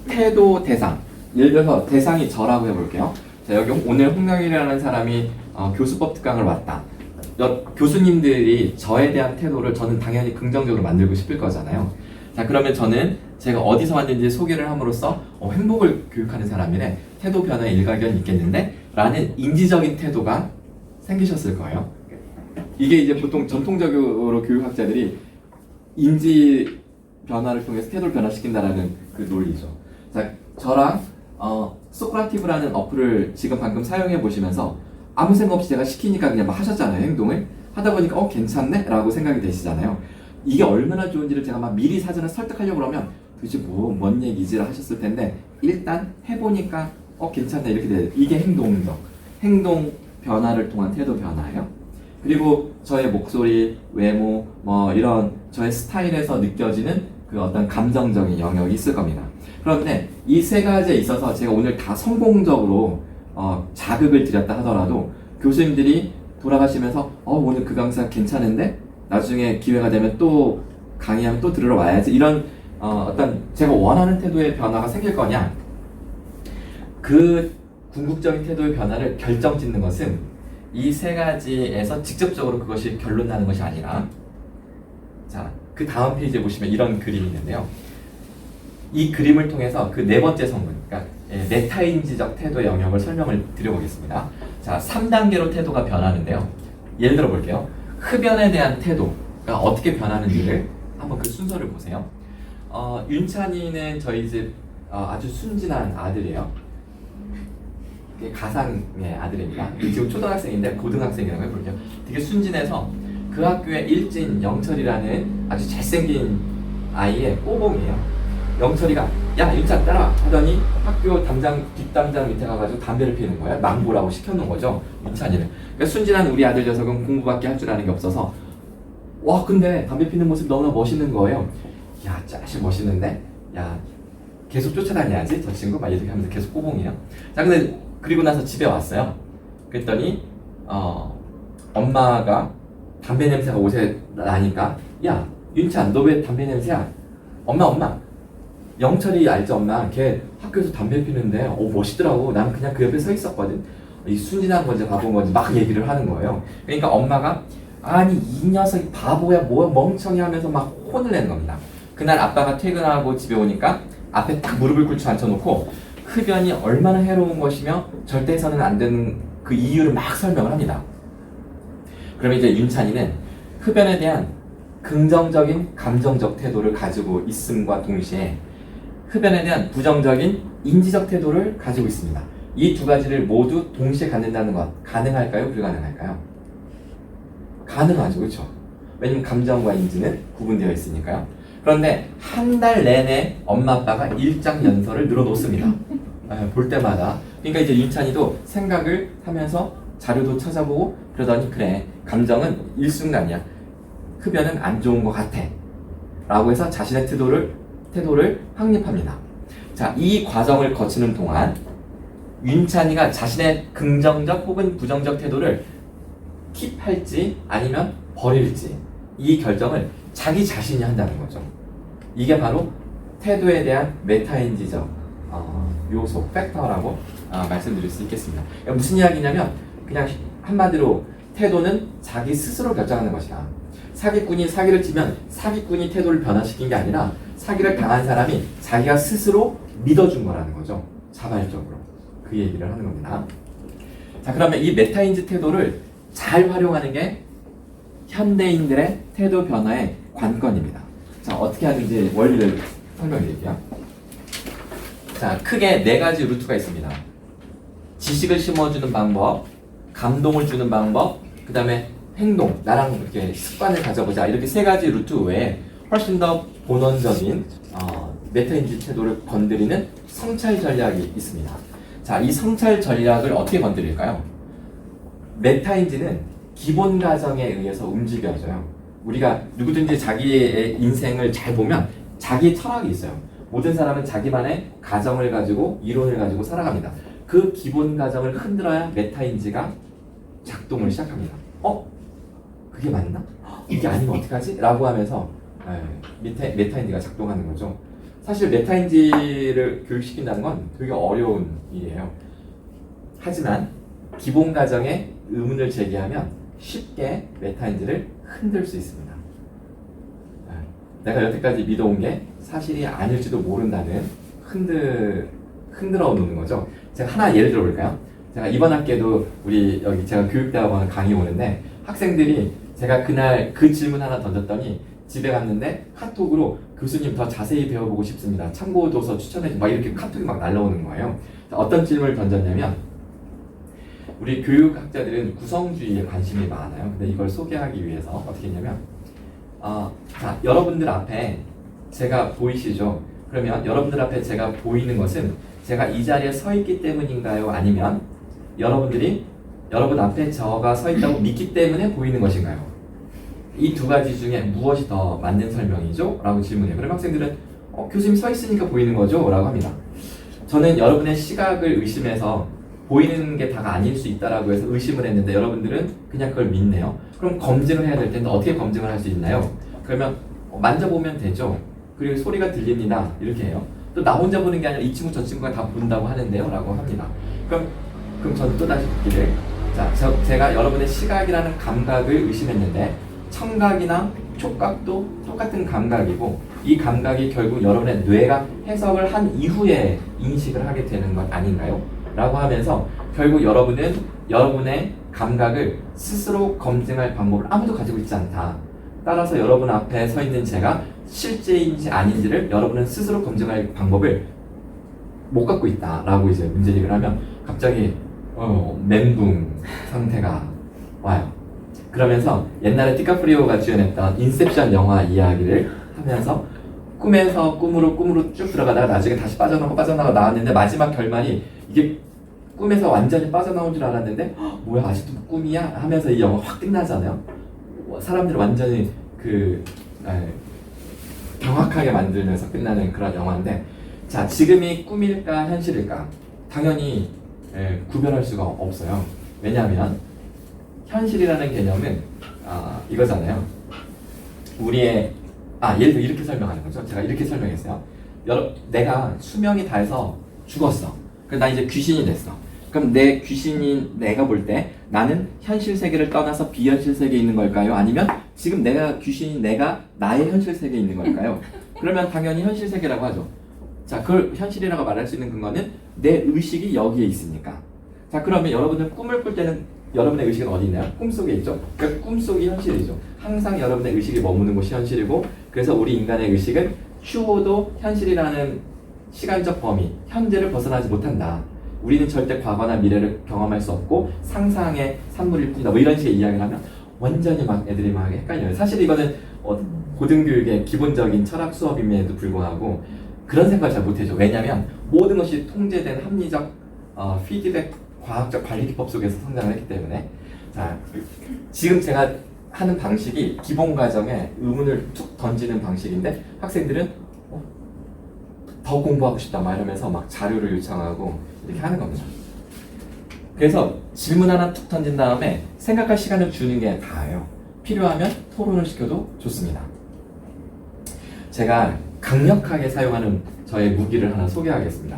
태도 대상. 예를 들어서 대상이 저라고 해볼게요. 자, 여기 오늘 홍명일이라는 사람이 교수법 특강을 왔다. 교수님들이 저에 대한 태도를 저는 당연히 긍정적으로 만들고 싶을 거잖아요. 자, 그러면 저는 제가 어디서 왔는지 소개를 함으로써 행복을 교육하는 사람이래. 태도 변화에 일가견이 있겠는데? 라는 인지적인 태도가 생기셨을 거예요. 이게 이제 보통 전통적으로 교육학자들이 인지 변화를 통해서 태도를 변화시킨다라는 그 논리죠. 자, 저랑 소크라티브라는 어플을 지금 방금 사용해 보시면서 아무 생각 없이 제가 시키니까 그냥 막 하셨잖아요. 행동을 하다 보니까 괜찮네? 라고 생각이 되시잖아요. 이게 얼마나 좋은지를 제가 막 미리 사전에 설득하려고 그러면 도대체 뭔 얘기지를 하셨을 텐데 일단 해보니까 괜찮네 이렇게 돼요. 이게 행동 변화를 통한 태도 변화예요. 그리고 저의 목소리, 외모, 이런 저의 스타일에서 느껴지는 그 어떤 감정적인 영역이 있을 겁니다. 그런데 이 세 가지에 있어서 제가 오늘 다 성공적으로 자극을 드렸다 하더라도 교수님들이 돌아가시면서 오늘 그 강사 괜찮은데 나중에 기회가 되면 또 강의하면 또 들으러 와야지 이런 어떤 제가 원하는 태도의 변화가 생길 거냐, 그 궁극적인 태도의 변화를 결정짓는 것은 이 세 가지에서 직접적으로 그것이 결론 나는 것이 아니라, 자, 그 다음 페이지에 보시면 이런 그림이 있는데요. 이 그림을 통해서 그 네 번째 성분, 그러니까 메타인지적 태도의 영역을 설명을 드려보겠습니다. 자, 3단계로 태도가 변하는데요. 예를 들어 볼게요. 흡연에 대한 태도가 어떻게 변하는지를 한번 그 순서를 보세요. 윤찬이는 저희 집 아주 순진한 아들이에요. 가상의 아들입니다. 지금 초등학생인데 고등학생이라고 해볼게요. 되게 순진해서 그 학교에 일진 영철이라는 아주 잘생긴 아이의 꼬봉이에요. 영철이가 야 윤찬 따라와 하더니 학교 뒷담장 밑에 가가지고 담배를 피우는 거야. 망보라고 시켜놓은 거죠, 윤찬이는. 그러니까 순진한 우리 아들 녀석은 공부밖에 할 줄 아는 게 없어서 와 근데 담배 피우는 모습 너무나 멋있는 거예요. 야 짜식 멋있는데 야 계속 쫓아다녀야지 저 친구 막 이렇게 하면서 계속 꼬봉이에요. 자 근데 그리고 나서 집에 왔어요. 그랬더니 엄마가 담배 냄새가 옷에 나니까 야 윤찬 너 왜 담배 냄새야? 엄마 영철이 알죠 엄마? 걔 학교에서 담배 피는데 멋있더라고. 나는 그냥 그 옆에 서 있었거든. 이 순진한 건지 바본 건지 막 얘기를 하는 거예요. 그러니까 엄마가 아니 이 녀석이 바보야 뭐야 멍청이 하면서 막 혼을 내는 겁니다. 그날 아빠가 퇴근하고 집에 오니까 앞에 딱 무릎을 꿇쳐 앉혀놓고 흡연이 얼마나 해로운 것이며 절대 해서는 안 되는 그 이유를 막 설명을 합니다. 그러면 이제 윤찬이는 흡연에 대한 긍정적인 감정적 태도를 가지고 있음과 동시에 흡연에 대한 부정적인 인지적 태도를 가지고 있습니다. 이 두 가지를 모두 동시에 갖는다는 것 가능할까요? 불가능할까요? 가능하죠, 그렇죠? 왜냐면 감정과 인지는 구분되어 있으니까요. 그런데 한 달 내내 엄마 아빠가 일장 연설을 늘어놓습니다. 볼 때마다. 그러니까 이제 윤찬이도 생각을 하면서 자료도 찾아보고 그러더니 그래 감정은 일순간이야. 흡연은 안 좋은 것 같아. 라고 해서 자신의 태도를 확립합니다. 자, 이 과정을 거치는 동안 윤찬이가 자신의 긍정적 혹은 부정적 태도를 킵할지 아니면 버릴지 이 결정을 자기 자신이 한다는 거죠. 이게 바로 태도에 대한 메타인지적 요소, 팩터라고 말씀드릴 수 있겠습니다. 그러니까 무슨 이야기냐면 그냥 한마디로 태도는 자기 스스로 결정하는 것이다. 사기꾼이 사기를 치면 사기꾼이 태도를 변화시킨 게 아니라 사기를 당한 사람이 자기가 스스로 믿어준 거라는 거죠. 자발적으로. 그 얘기를 하는 겁니다. 자, 그러면 이 메타인지 태도를 잘 활용하는 게 현대인들의 태도 변화의 관건입니다. 자, 어떻게 하는지 원리를 설명드릴게요. 자, 크게 네 가지 루트가 있습니다. 지식을 심어주는 방법, 감동을 주는 방법, 그 다음에 행동, 나랑 이렇게 습관을 가져보자. 이렇게 세 가지 루트 외에 훨씬 더 본원적인 메타인지 태도를 건드리는 성찰 전략이 있습니다. 자, 이 성찰 전략을 어떻게 건드릴까요? 메타인지는 기본 가정에 의해서 움직여져요. 우리가 누구든지 자기의 인생을 잘 보면 자기의 철학이 있어요. 모든 사람은 자기만의 가정을 가지고 이론을 가지고 살아갑니다. 그 기본 가정을 흔들어야 메타인지가 작동을 시작합니다. 그게 맞나? 이게 아니면 어떡하지? 라고 하면서 메타인지가 작동하는 거죠. 사실 메타인지를 교육시킨다는 건 되게 어려운 일이에요. 하지만 기본 가정에 의문을 제기하면 쉽게 메타인지를 흔들 수 있습니다. 내가 여태까지 믿어온 게 사실이 아닐지도 모른다는 흔들어 놓는 거죠. 제가 하나 예를 들어볼까요? 제가 이번 학기에도 우리 여기 제가 교육대학원 강의 오는데 학생들이 제가 그날 그 질문 하나 던졌더니 집에 갔는데 카톡으로 교수님 더 자세히 배워보고 싶습니다. 참고 도서 추천해줘. 막 이렇게 카톡이 막 날라오는 거예요. 어떤 질문을 던졌냐면 우리 교육학자들은 구성주의에 관심이 많아요. 근데 이걸 소개하기 위해서 어떻게 했냐면 자, 여러분들 앞에 제가 보이시죠? 그러면 여러분들 앞에 제가 보이는 것은 제가 이 자리에 서 있기 때문인가요? 아니면 여러분들이 여러분 앞에 저가 서 있다고 믿기 때문에 보이는 것인가요? 이 두 가지 중에 무엇이 더 맞는 설명이죠? 라고 질문해요. 그럼 학생들은 교수님 서 있으니까 보이는 거죠? 라고 합니다. 저는 여러분의 시각을 의심해서 보이는 게 다가 아닐 수 있다라고 해서 의심을 했는데 여러분들은 그냥 그걸 믿네요. 그럼 검증을 해야 될 텐데 어떻게 검증을 할 수 있나요? 그러면 만져보면 되죠. 그리고 소리가 들립니다. 이렇게 해요. 또 나 혼자 보는 게 아니라 이 친구 저 친구가 다 본다고 하는데요. 라고 합니다. 그럼 저는 또 다시 듣기를 자, 제가 여러분의 시각이라는 감각을 의심했는데 청각이나 촉각도 똑같은 감각이고 이 감각이 결국 여러분의 뇌가 해석을 한 이후에 인식을 하게 되는 것 아닌가요? 라고 하면서 결국 여러분은 여러분의 감각을 스스로 검증할 방법을 아무도 가지고 있지 않다. 따라서 여러분 앞에 서 있는 제가 실제인지 아닌지를 여러분은 스스로 검증할 방법을 못 갖고 있다. 라고 이제 문제제기를 하면 갑자기 멘붕 상태가 와요. 그러면서 옛날에 디카프리오가 주연했던 인셉션 영화 이야기를 하면서 꿈으로 쭉 들어가다가 나중에 다시 빠져나가 나왔는데 마지막 결말이 이게 꿈에서 완전히 빠져나온 줄 알았는데 뭐야 아직도 꿈이야? 하면서 이 영화 확 끝나잖아요. 사람들을 완전히 경악하게 만들면서 끝나는 그런 영화인데 자 지금이 꿈일까 현실일까? 당연히 구별할 수가 없어요. 왜냐하면 현실이라는 개념은 이거잖아요. 우리의 예를 들어 이렇게 설명하는 거죠. 제가 이렇게 설명했어요. 내가 수명이 다해서 죽었어. 그럼 나 이제 귀신이 됐어. 그럼 내 귀신인 내가 볼 때 나는 현실 세계를 떠나서 비현실 세계에 있는 걸까요? 아니면 지금 내가 귀신인 내가 나의 현실 세계에 있는 걸까요? 그러면 당연히 현실 세계라고 하죠. 자, 그걸 현실이라고 말할 수 있는 근거는 내 의식이 여기에 있으니까. 자, 그러면 여러분들 꿈을 꿀 때는 여러분의 의식은 어디 있나요? 꿈속에 있죠. 그러니까 꿈속이 현실이죠. 항상 여러분의 의식이 머무는 곳이 현실이고 그래서 우리 인간의 의식은 추호도 현실이라는 시간적 범위, 현재를 벗어나지 못한다. 우리는 절대 과거나 미래를 경험할 수 없고 상상의 산물일 뿐이다. 뭐 이런 식의 이야기를 하면 완전히 막 애들이 막 헷갈려요. 사실 이거는 고등교육의 기본적인 철학 수업임에도 불구하고 그런 생각을 잘 못해줘. 왜냐하면 모든 것이 통제된 합리적 피드백 과학적 관리 기법 속에서 성장을 했기 때문에 자 지금 제가 하는 방식이 기본 과정에 의문을 툭 던지는 방식인데 학생들은 더 공부하고 싶다 막 이러면서 막 자료를 요청하고 이렇게 하는 겁니다. 그래서 질문 하나 툭 던진 다음에 생각할 시간을 주는 게 다예요. 필요하면 토론을 시켜도 좋습니다. 제가 강력하게 사용하는 저의 무기를 하나 소개하겠습니다.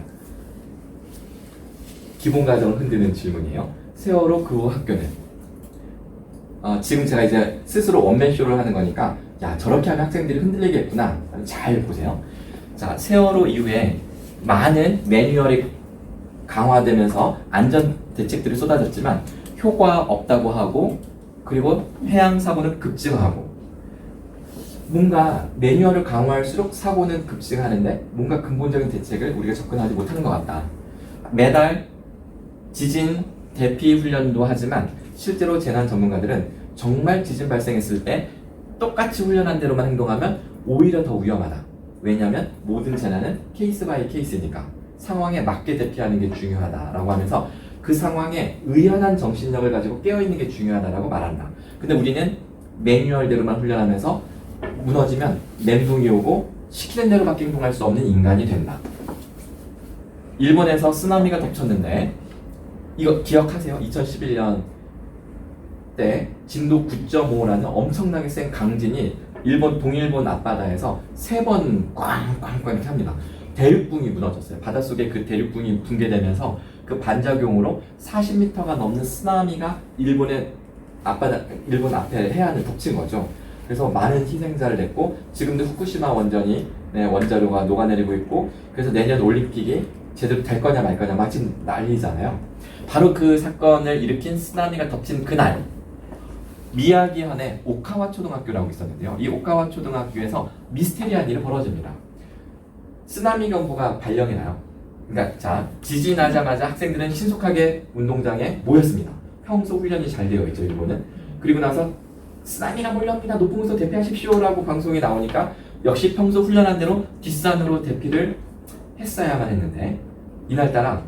기본 가정을 흔드는 질문이에요. 세월호 그 후 학교는 지금 제가 이제 스스로 원맨쇼를 하는 거니까 야 저렇게 하면 학생들이 흔들리겠구나. 잘 보세요. 자 세월호 이후에 많은 매뉴얼이 강화되면서 안전 대책들이 쏟아졌지만 효과 없다고 하고 그리고 해양 사고는 급증하고 뭔가 매뉴얼을 강화할수록 사고는 급증하는데 뭔가 근본적인 대책을 우리가 접근하지 못하는 것 같다. 매달 지진 대피 훈련도 하지만 실제로 재난 전문가들은 정말 지진 발생했을 때 똑같이 훈련한 대로만 행동하면 오히려 더 위험하다. 왜냐하면 모든 재난은 케이스 바이 케이스니까 상황에 맞게 대피하는 게 중요하다라고 하면서 그 상황에 의연한 정신력을 가지고 깨어있는 게 중요하다라고 말한다. 근데 우리는 매뉴얼대로만 훈련하면서 무너지면 멘붕이 오고 시키는 대로밖에 행동할 수 없는 인간이 된다. 일본에서 쓰나미가 덮쳤는데 이거 기억하세요? 2011년 때 진도 9.5라는 엄청나게 센 강진이 일본 동일본 앞바다에서 3번 꽝꽝꽝 이렇게 합니다. 대륙붕이 무너졌어요. 바닷속에 그 대륙붕이 붕괴되면서 그 반작용으로 40m가 넘는 쓰나미가 일본 앞에 해안을 덮친 거죠. 그래서 많은 희생자를 냈고 지금도 후쿠시마 원전이 원자로가 녹아내리고 있고 그래서 내년 올림픽이 제대로 될 거냐 말 거냐 막 지금 난리잖아요. 바로 그 사건을 일으킨 쓰나미가 덮친 그날 미야기현에 오카와 초등학교라고 있었는데요. 이 오카와 초등학교에서 미스테리한 일이 벌어집니다. 쓰나미 경보가 발령이 나요. 그러니까 자 지진하자마자 학생들은 신속하게 운동장에 모였습니다. 평소 훈련이 잘 되어 있죠 일본은. 그리고 나서 쓰나미가 몰려옵니다. 높은 곳으로 대피하십시오라고 방송이 나오니까 역시 평소 훈련한 대로 뒷산으로 대피를 했어야만 했는데 이날따라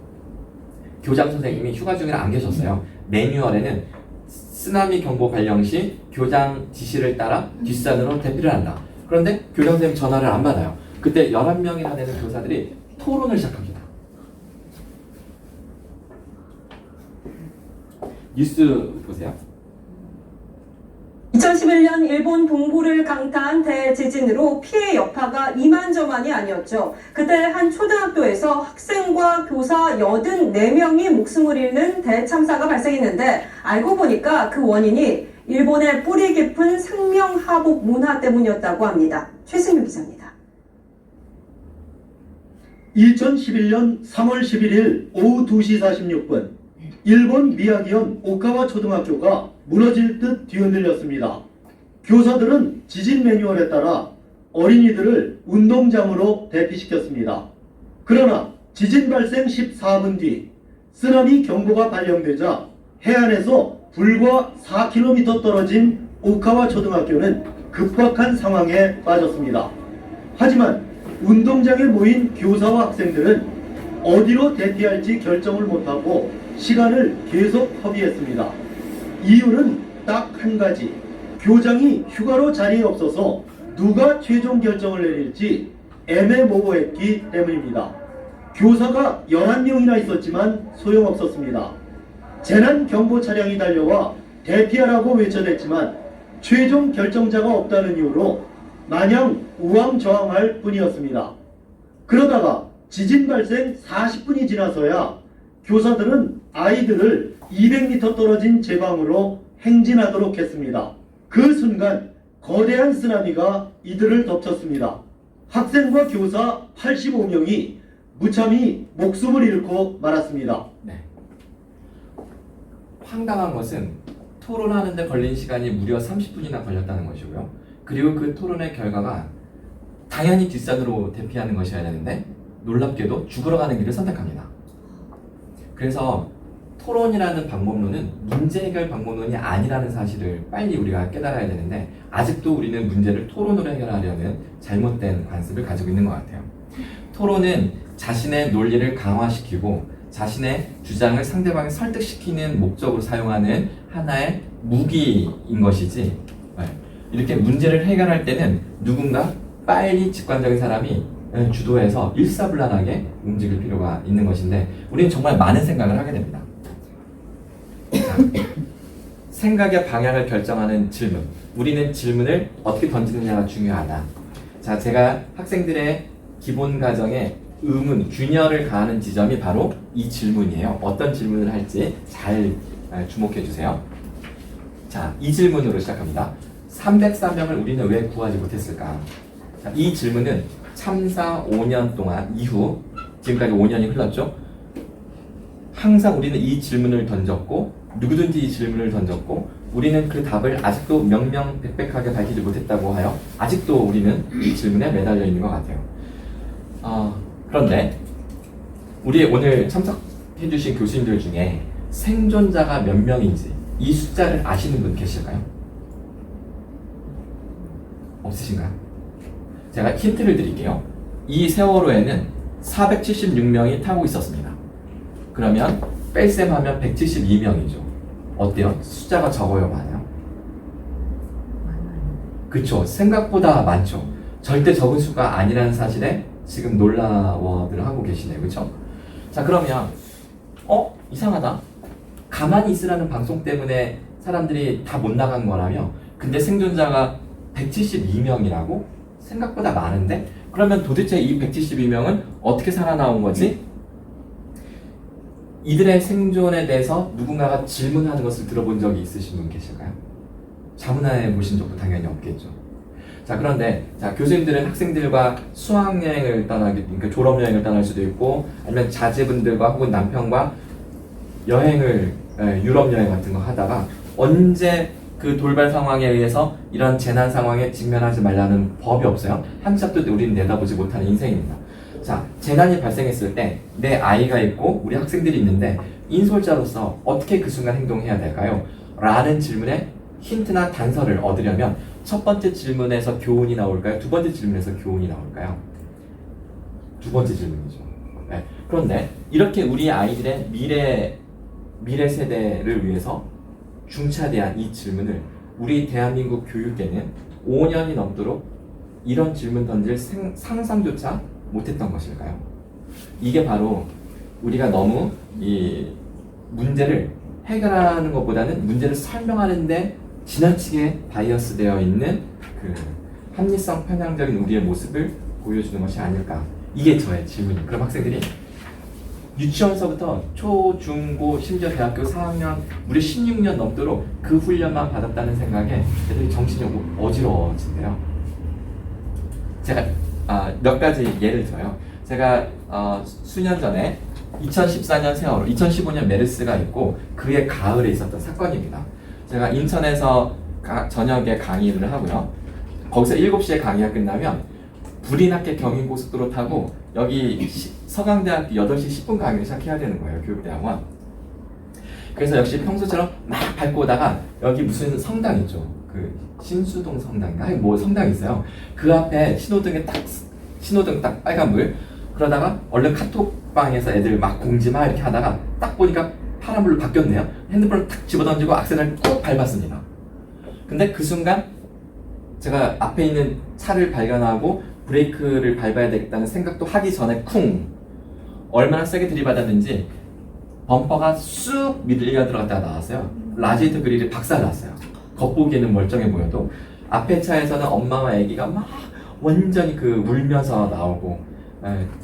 교장 선생님이 휴가 중이라 안 계셨어요. 매뉴얼에는 쓰나미 경보 발령 시 교장 지시를 따라 뒷산으로 대피를 한다. 그런데 교장 선생님 전화를 안 받아요. 그때 11명이나 되는 교사들이 토론을 시작합니다. 뉴스 보세요. 2011년 일본 동부를 강타한 대지진으로 피해 여파가 이만저만이 아니었죠. 그때 한 초등학교에서 학생과 교사 84명이 목숨을 잃는 대참사가 발생했는데 알고 보니까 그 원인이 일본의 뿌리 깊은 상명하복 문화 때문이었다고 합니다. 최승규 기자입니다. 2011년 3월 11일 오후 2시 46분 일본 미야기현 오카와 초등학교가 무너질 듯 뒤흔들렸습니다. 교사들은 지진 매뉴얼에 따라 어린이들을 운동장으로 대피시켰습니다. 그러나 지진 발생 14분 뒤 쓰나미 경보가 발령되자 해안에서 불과 4km 떨어진 오카와 초등학교는 급박한 상황에 빠졌습니다. 하지만 운동장에 모인 교사와 학생들은 어디로 대피할지 결정을 못하고 시간을 계속 허비했습니다. 이유는 딱 한 가지. 교장이 휴가로 자리에 없어서 누가 최종 결정을 내릴지 애매모호했기 때문입니다. 교사가 11명이나 있었지만 소용없었습니다. 재난경보 차량이 달려와 대피하라고 외쳐댔지만 최종 결정자가 없다는 이유로 마냥 우왕좌왕할 뿐이었습니다. 그러다가 지진 발생 40분이 지나서야 교사들은 아이들을 200m 떨어진 제 방으로 행진하도록 했습니다. 그 순간 거대한 쓰나미가 이들을 덮쳤습니다. 학생과 교사 85명이 무참히 목숨을 잃고 말았습니다. 네. 황당한 것은 토론하는데 걸린 시간이 무려 30분이나 걸렸다는 것이고요. 그리고 그 토론의 결과가 당연히 뒷산으로 대피하는 것이어야 되는데 놀랍게도 죽으러 가는 길을 선택합니다. 그래서 토론이라는 방법론은 문제 해결 방법론이 아니라는 사실을 빨리 우리가 깨달아야 되는데 아직도 우리는 문제를 토론으로 해결하려는 잘못된 관습을 가지고 있는 것 같아요. 토론은 자신의 논리를 강화시키고 자신의 주장을 상대방에 설득시키는 목적으로 사용하는 하나의 무기인 것이지 이렇게 문제를 해결할 때는 누군가 빨리 직관적인 사람이 주도해서 일사불란하게 움직일 필요가 있는 것인데 우리는 정말 많은 생각을 하게 됩니다. 자, 생각의 방향을 결정하는 질문. 우리는 질문을 어떻게 던지느냐가 중요하다. 자, 제가 학생들의 기본 과정에 의문, 균열을 가하는 지점이 바로 이 질문이에요. 어떤 질문을 할지 잘 주목해 주세요. 자, 이 질문으로 시작합니다. 304명을 우리는 왜 구하지 못했을까? 자, 이 질문은 참사 5년 동안 이후 지금까지 5년이 흘렀죠. 항상 우리는 이 질문을 던졌고 누구든지 이 질문을 던졌고 우리는 그 답을 아직도 명명백백하게 밝히지 못했다고 하여 아직도 우리는 이 질문에 매달려 있는 것 같아요. 그런데 우리 오늘 참석해 해주신 교수님들 중에 생존자가 몇 명인지 이 숫자를 아시는 분 계실까요? 없으신가요? 제가 힌트를 드릴게요. 이 세월호에는 476명이 타고 있었습니다. 그러면 뺄셈 하면 172명이죠. 어때요? 숫자가 적어요, 많아요? 그쵸. 생각보다 많죠. 절대 적은 수가 아니라는 사실에 지금 놀라워들 하고 계시네요. 그쵸? 자, 그러면 이상하다. 가만히 있으라는 방송 때문에 사람들이 다 못 나간 거라며, 근데 생존자가 172명이라고? 생각보다 많은데? 그러면 도대체 이 172명은 어떻게 살아나온 거지? 이들의 생존에 대해서 누군가가 질문하는 것을 들어본 적이 있으신 분 계실까요? 자문해 보신 적도 당연히 없겠죠. 자, 그런데 교수님들은 학생들과 수학여행을 그러니까 졸업여행을 떠날 수도 있고, 아니면 자제분들과 혹은 남편과 여행을 유럽 여행 같은 거 하다가 언제 그 돌발 상황에 의해서 이런 재난 상황에 직면하지 말라는 법이 없어요. 한 치 앞도 우리는 내다보지 못하는 인생입니다. 자, 재난이 발생했을 때 내 아이가 있고 우리 학생들이 있는데 인솔자로서 어떻게 그 순간 행동해야 될까요? 라는 질문에 힌트나 단서를 얻으려면 첫 번째 질문에서 교훈이 나올까요? 두 번째 질문에서 교훈이 나올까요? 두 번째 질문이죠. 네. 그런데 이렇게 우리 아이들의 미래 세대를 위해서 중차대한 이 질문을 우리 대한민국 교육계는 5년이 넘도록 이런 질문 던질 상상조차 못했던 것일까요? 이게 바로 우리가 너무 이 문제를 해결하는 것보다는 문제를 설명하는데 지나치게 바이어스 되어 있는 그 합리성 편향적인 우리의 모습을 보여주는 것이 아닐까. 이게 저의 질문이에요. 그럼 학생들이 유치원서부터 초, 중, 고, 심지어 대학교 4학년 무려 16년 넘도록 그 훈련만 받았다는 생각에 애들이 정신이 어지러워진대요. 제가 몇 가지 예를 들어요. 제가 수년 전에 2014년 세월호, 2015년 메르스가 있고 그의 가을에 있었던 사건입니다. 제가 인천에서 저녁에 강의를 하고요. 거기서 7시에 강의가 끝나면 불이 났게 경인고속도로 타고 여기 서강대학교 8시 10분 강의를 시작해야 되는 거예요. 교육대학원. 그래서 역시 평소처럼 막 밟고 오다가 여기 무슨 성당 있죠. 그 신수동 성당인가? 뭐 성당이 있어요. 그 앞에 신호등 딱 빨간불. 그러다가 얼른 카톡방에서 애들 막 공지 막 이렇게 하다가 딱 보니까 파란불로 바뀌었네요. 핸드폰을 탁 집어던지고 악셀을 꼭 밟았습니다. 근데 그 순간 제가 앞에 있는 차를 발견하고 브레이크를 밟아야 되겠다는 생각도 하기 전에 쿵! 얼마나 세게 들이받았는지 범퍼가 쑥 밀려 들어갔다가 나왔어요. 라지에이터 그릴이 박살났어요. 겉보기에는 멀쩡해 보여도 앞에 차에서는 엄마와 아기가 막 완전히 그 울면서 나오고,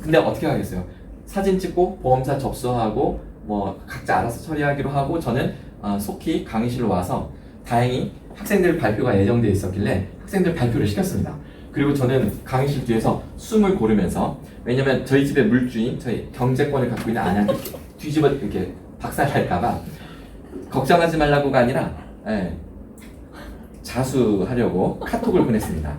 근데 어떻게 하겠어요? 사진 찍고 보험사 접수하고 뭐 각자 알아서 처리하기로 하고, 저는 속히 강의실로 와서 다행히 학생들 발표가 예정되어 있었길래 학생들 발표를 시켰습니다. 그리고 저는 강의실 뒤에서 숨을 고르면서, 왜냐면 저희 집의 물주인, 저희 경제권을 갖고 있는 아내한테 뒤집어 이렇게 박살날까봐 걱정하지 말라고가 아니라 자수하려고 카톡을 보냈습니다.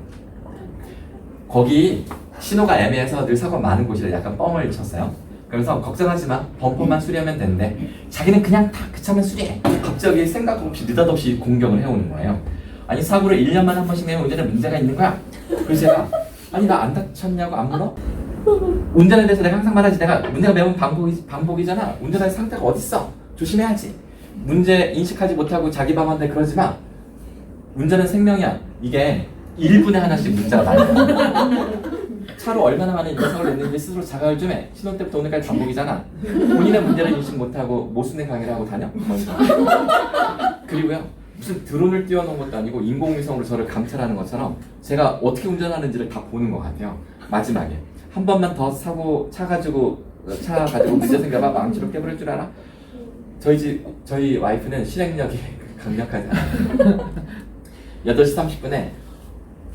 거기 신호가 애매해서 늘 사고 많은 곳이라 약간 뻥을 쳤어요. 그래서 걱정하지 마, 범퍼만 수리하면 된대. 자기는 그냥 다 그 차만 수리해. 갑자기 생각 없이 느닷없이 공격을 해오는 거예요. 아니 사고를 1년만 한 번씩 내면 운전에 문제가 있는 거야? 그래서 제가 아니 나 안 다쳤냐고 안 물어? 운전에 대해서 내가 항상 말하지. 내가 문제가 매번 반복이잖아. 운전할 상태가 어딨어? 조심해야지. 문제 인식하지 못하고 자기 방어인데 그러지 마. 운전은 생명이야. 이게 1분에 하나씩 문자가 많아요. 차로 얼마나 많은 인상을 냈는지 스스로 자각을 좀 해. 신혼 때부터 오늘까지 반복이잖아. 본인의 문제를 인식 못하고 모순의 강의를 하고 다녀? 그리고요, 무슨 드론을 띄워놓은 것도 아니고 인공위성으로 저를 감찰하는 것처럼 제가 어떻게 운전하는지를 다 보는 것 같아요. 마지막에 한 번만 더 사고 차 가지고 문제 생겨봐 망치로 깨버릴 줄 알아? 저희 와이프는 실행력이 강력하지 않아요. 8시 30분에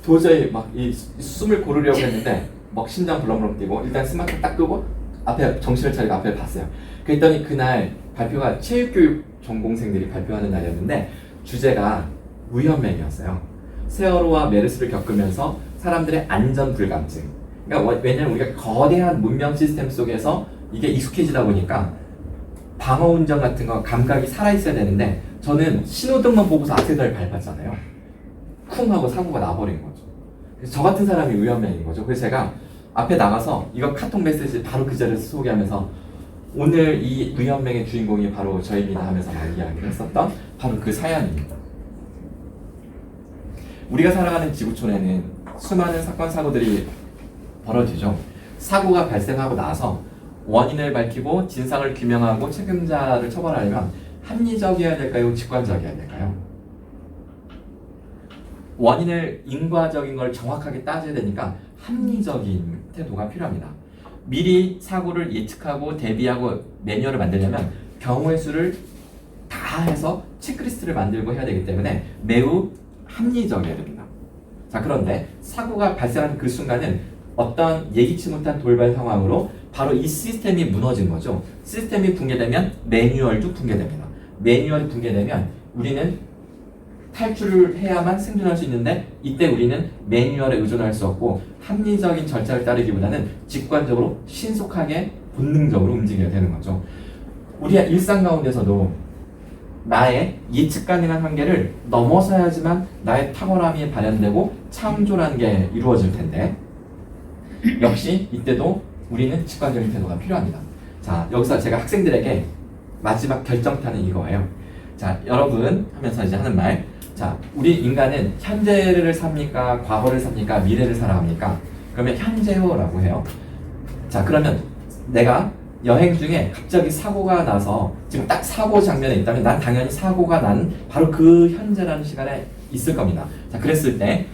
도저히 막 이 숨을 고르려고 했는데 막 심장 불렁불렁 뛰고 일단 스마트 딱 끄고 앞에 정신을 차리고 앞에 봤어요. 그랬더니 그날 발표가 체육교육 전공생들이 발표하는 날이었는데 주제가 무현맹이었어요. 세월호와 메르스를 겪으면서 사람들의 안전 불감증. 그러니까 왜냐면 우리가 거대한 문명 시스템 속에서 이게 익숙해지다 보니까 방어 운전 같은 거 감각이 살아있어야 되는데 저는 신호등만 보고서 악셀을 밟았잖아요. 쿵 하고 사고가 나버린 거죠. 그래서 저 같은 사람이 위험행인 거죠. 그래서 제가 앞에 나가서 이거 카톡 메시지 바로 그 자리에서 소개하면서 오늘 이 위험행의 주인공이 바로 저입니다 하면서 막 이야기를 했었던 바로 그 사연입니다. 우리가 살아가는 지구촌에는 수많은 사건 사고들이 벌어지죠. 사고가 발생하고 나서 원인을 밝히고 진상을 규명하고 책임자를 처벌하려면 합리적이어야 될까요? 직관적이어야 될까요? 원인을 인과적인 걸 정확하게 따져야 되니까 합리적인 태도가 필요합니다. 미리 사고를 예측하고 대비하고 매뉴얼을 만들려면 경우의 수를 다 해서 체크리스트를 만들고 해야 되기 때문에 매우 합리적이어야 됩니다. 자, 그런데 사고가 발생하는 그 순간은 어떤 예기치 못한 돌발 상황으로 바로 이 시스템이 무너진 거죠. 시스템이 붕괴되면 매뉴얼도 붕괴됩니다. 매뉴얼이 붕괴되면 우리는 탈출을 해야만 생존할 수 있는데 이때 우리는 매뉴얼에 의존할 수 없고 합리적인 절차를 따르기보다는 직관적으로 신속하게 본능적으로 움직여야 되는 거죠. 우리의 일상 가운데서도 나의 예측 가능한 한계를 넘어서야지만 나의 탁월함이 발현되고 창조라는 게 이루어질 텐데 역시 이때도 우리는 직관적인 태도가 필요합니다. 자, 여기서 제가 학생들에게 마지막 결정타는 이거예요. 자, 여러분 하면서 이제 하는 말. 자, 우리 인간은 현재를 삽니까? 과거를 삽니까? 미래를 살아갑니까? 그러면 현재요라고 해요. 자, 그러면 내가 여행 중에 갑자기 사고가 나서 지금 딱 사고 장면에 있다면 난 당연히 사고가 난 바로 그 현재라는 시간에 있을 겁니다. 자, 그랬을 때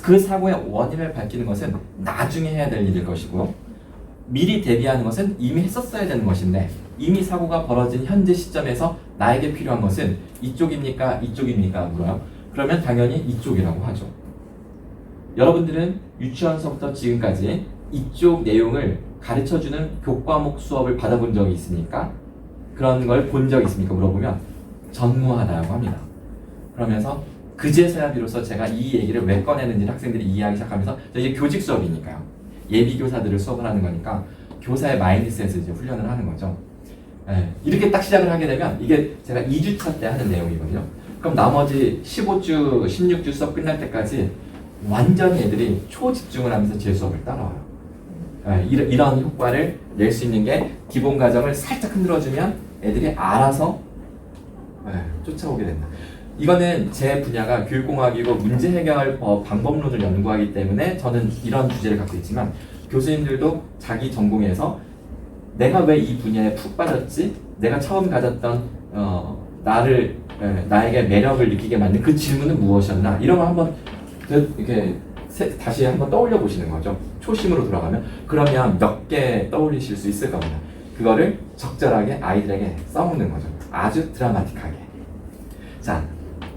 그 사고의 원인을 밝히는 것은 나중에 해야 될 일일 것이고 미리 대비하는 것은 이미 했었어야 되는 것인데 이미 사고가 벌어진 현재 시점에서 나에게 필요한 것은 이쪽입니까? 이쪽입니까? 물어요. 그러면 당연히 이쪽이라고 하죠. 여러분들은 유치원서부터 지금까지 이쪽 내용을 가르쳐주는 교과목 수업을 받아본 적이 있습니까? 그런 걸 본 적이 있습니까? 물어보면 전무하다고 합니다. 그러면서 그제서야 비로소 제가 이 얘기를 왜 꺼내는지 학생들이 이해하기 시작하면서 이게 교직 수업이니까요. 예비교사들을 수업을 하는 거니까 교사의 마인드셋을 이제 훈련을 하는 거죠. 네, 이렇게 딱 시작을 하게 되면 이게 제가 2주차 때 하는 내용이거든요. 그럼 나머지 15주, 16주 수업 끝날 때까지 완전히 애들이 초집중을 하면서 제 수업을 따라와요. 네, 이런 효과를 낼 수 있는 게 기본 과정을 살짝 흔들어주면 애들이 알아서 쫓아오게 된다. 이거는 제 분야가 교육공학이고 문제 해결 방법론을 연구하기 때문에 저는 이런 주제를 갖고 있지만 교수님들도 자기 전공에서 내가 왜 이 분야에 푹 빠졌지? 내가 처음 가졌던 나에게 매력을 느끼게 만든 그 질문은 무엇이었나? 이런 거 한번 이렇게 다시 한번 떠올려 보시는 거죠. 초심으로 돌아가면 그러면 몇 개 떠올리실 수 있을 겁니다. 그거를 적절하게 아이들에게 써먹는 거죠. 아주 드라마틱하게. 자,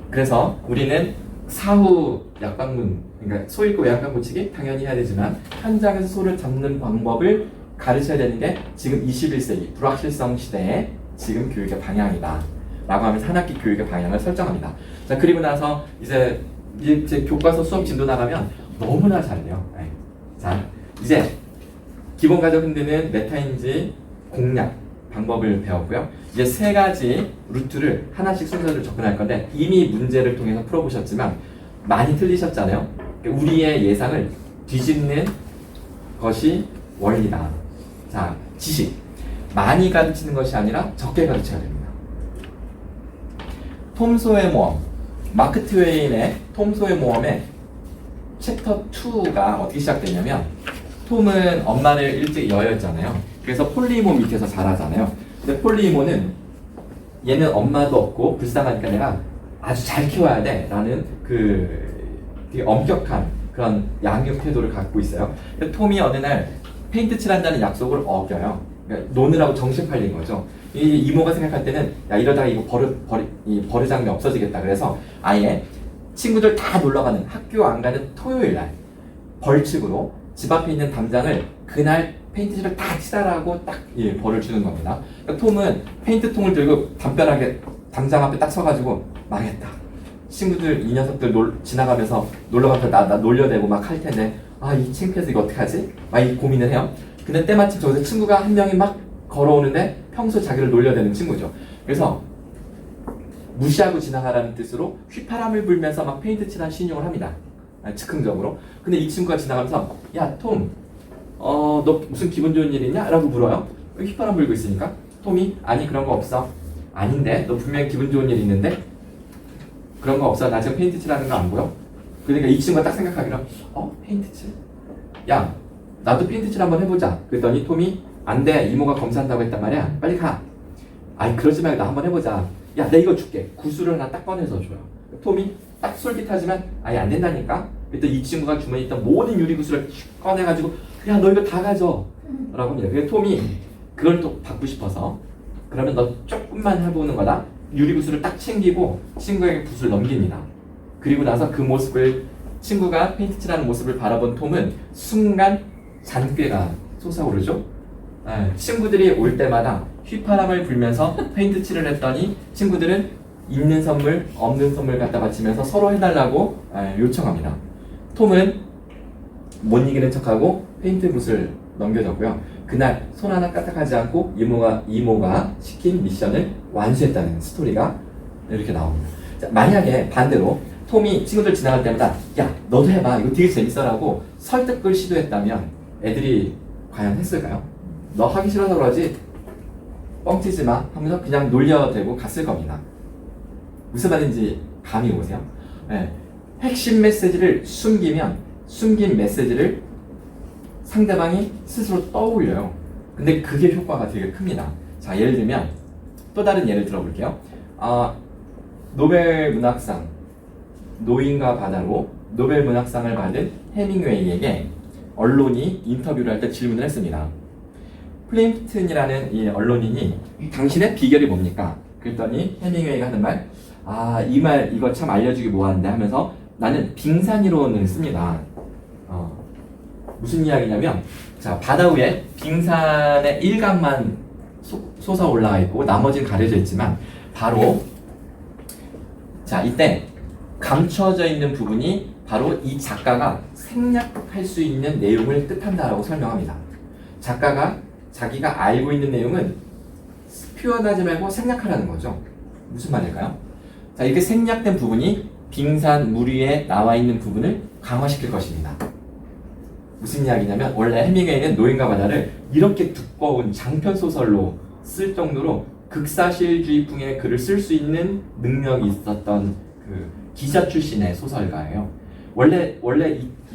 그래서 우리는 사후 약방문, 그러니까 소 읽고 외양간 고치기 당연히 해야 되지만 현장에서 소를 잡는 방법을 가르쳐야 되는 게 지금 21세기 불확실성 시대의 지금 교육의 방향이다 라고 하면서 한 학기 교육의 방향을 설정합니다. 자, 그리고 나서 이제 교과서 수업 진도 나가면 너무나 잘해요. 네. 자, 이제 기본 과정 흔드는 메타인지 공략 방법을 배웠고요. 이제 3가지 루트를 하나씩 순서를 접근할 건데 이미 문제를 통해서 풀어보셨지만 많이 틀리셨잖아요. 우리의 예상을 뒤집는 것이 원리다. 자, 지식. 많이 가르치는 것이 아니라 적게 가르쳐야 됩니다. 톰 소의 모험. 마크 트웨인의 톰 소의 모험의 챕터 2가 어떻게 시작되냐면 톰은 엄마를 일찍 여였잖아요. 그래서 폴리모 밑에서 자라잖아요. 근데 폴리모는 얘는 엄마도 없고 불쌍하니까 내가 아주 잘 키워야 돼 라는 되게 엄격한 그런 양육 태도를 갖고 있어요. 근데 톰이 어느 날 페인트 칠한다는 약속을 어겨요. 그러니까 노느라고 정신 팔린 거죠. 이 이모가 생각할 때는 야 이러다가 이거 버르장면 없어지겠다. 그래서 아예 친구들 다 놀러가는 학교 안 가는 토요일 날 벌칙으로 집 앞에 있는 담장을 그날 페인트칠을 다 칠하라고 딱 벌을 주는 겁니다. 그러니까 톰은 페인트통을 들고 담벼락에 담장 앞에 딱 서가지고 망했다. 친구들 이 녀석들 지나가면서 놀러가면서 나 놀려대고 막 할 텐데 아 이 창피해서 이거 어떡하지? 막 이 고민을 해요. 근데 때마침 저기서 친구가 한 명이 막 걸어오는데 평소 자기를 놀려대는 친구죠. 그래서 무시하고 지나가라는 뜻으로 휘파람을 불면서 막 페인트 칠한 신용을 합니다. 즉흥적으로. 근데 이 친구가 지나가면서 야 톰, 너 무슨 기분 좋은 일 있냐? 라고 물어요. 휘파람 불고 있으니까 톰이 아니 그런 거 없어. 아닌데 너 분명히 기분 좋은 일 있는데 그런 거 없어. 나 지금 페인트 칠하는 거 안 보여? 그러니까 이 친구가 딱 생각하기로 페인트 칠? 야 나도 페인트 칠 한번 해보자. 그랬더니 톰이 안 돼. 이모가 검사한다고 했단 말이야. 빨리 가. 아이 그러지 말고 나 한번 해보자. 야 내가 이거 줄게. 구슬을 하나 딱 꺼내서 줘요. 톰이 딱 솔깃하지만 아예 안 된다니까. 그랬더니 이 친구가 주머니에 있던 모든 유리구슬을 꺼내가지고 야 너 이거 다 가져 라고 합니다. 그래서 톰이 그걸 또 받고 싶어서 그러면 너 조금만 해보는 거다. 유리구슬을 딱 챙기고 친구에게 붓을 넘깁니다. 그리고 나서 그 모습을 친구가 페인트 칠하는 모습을 바라본 톰은 순간 잔꾀가 솟아오르죠. 친구들이 올 때마다 휘파람을 불면서 페인트 칠을 했더니 친구들은 있는 선물 없는 선물 갖다 바치면서 서로 해달라고 요청합니다. 톰은 못 이기는 척하고 페인트 붓을 넘겨줬고요. 그날 손 하나 까딱하지 않고 이모가 시킨 미션을 완수했다는 스토리가 이렇게 나옵니다. 자, 만약에 반대로 톰이 친구들 지나갈 때마다 야 너도 해봐 이거 되게 재밌어라고 설득을 시도했다면 애들이 과연 했을까요? 너 하기 싫어서 그러지 뻥치지 마 하면서 그냥 놀려대고 갔을 겁니다. 무슨 말인지 감이 오세요? 네. 핵심 메시지를 숨기면 숨긴 메시지를 상대방이 스스로 떠올려요. 근데 그게 효과가 되게 큽니다. 자, 예를 들면 또 다른 예를 들어볼게요. 노벨 문학상 노인과 바다로 노벨 문학상을 받은 해밍웨이에게 언론이 인터뷰를 할 때 질문을 했습니다. 플림프튼이라는 이 언론인이 당신의 비결이 뭡니까? 그랬더니 해밍웨이가 하는 말, 이 말 이거 참 알려주기 뭐하는데 하면서 나는 빙산이론을 씁니다. 무슨 이야기냐면, 자, 바다 위에 빙산의 일각만 솟아 올라가 있고 나머지는 가려져 있지만 바로 자, 이때 감춰져 있는 부분이 바로 이 작가가 생략할 수 있는 내용을 뜻한다라고 설명합니다. 작가가 자기가 알고 있는 내용은 표현하지 말고 생략하라는 거죠. 무슨 말일까요? 자, 이렇게 생략된 부분이 빙산 물 위에 나와 있는 부분을 강화시킬 것입니다. 무슨 이야기냐면 원래 해밍웨이는 노인과 바다를 이렇게 두꺼운 장편 소설로 쓸 정도로 극사실주의풍의 글을 쓸 수 있는 능력이 있었던 그 기자 출신의 소설가예요. 원래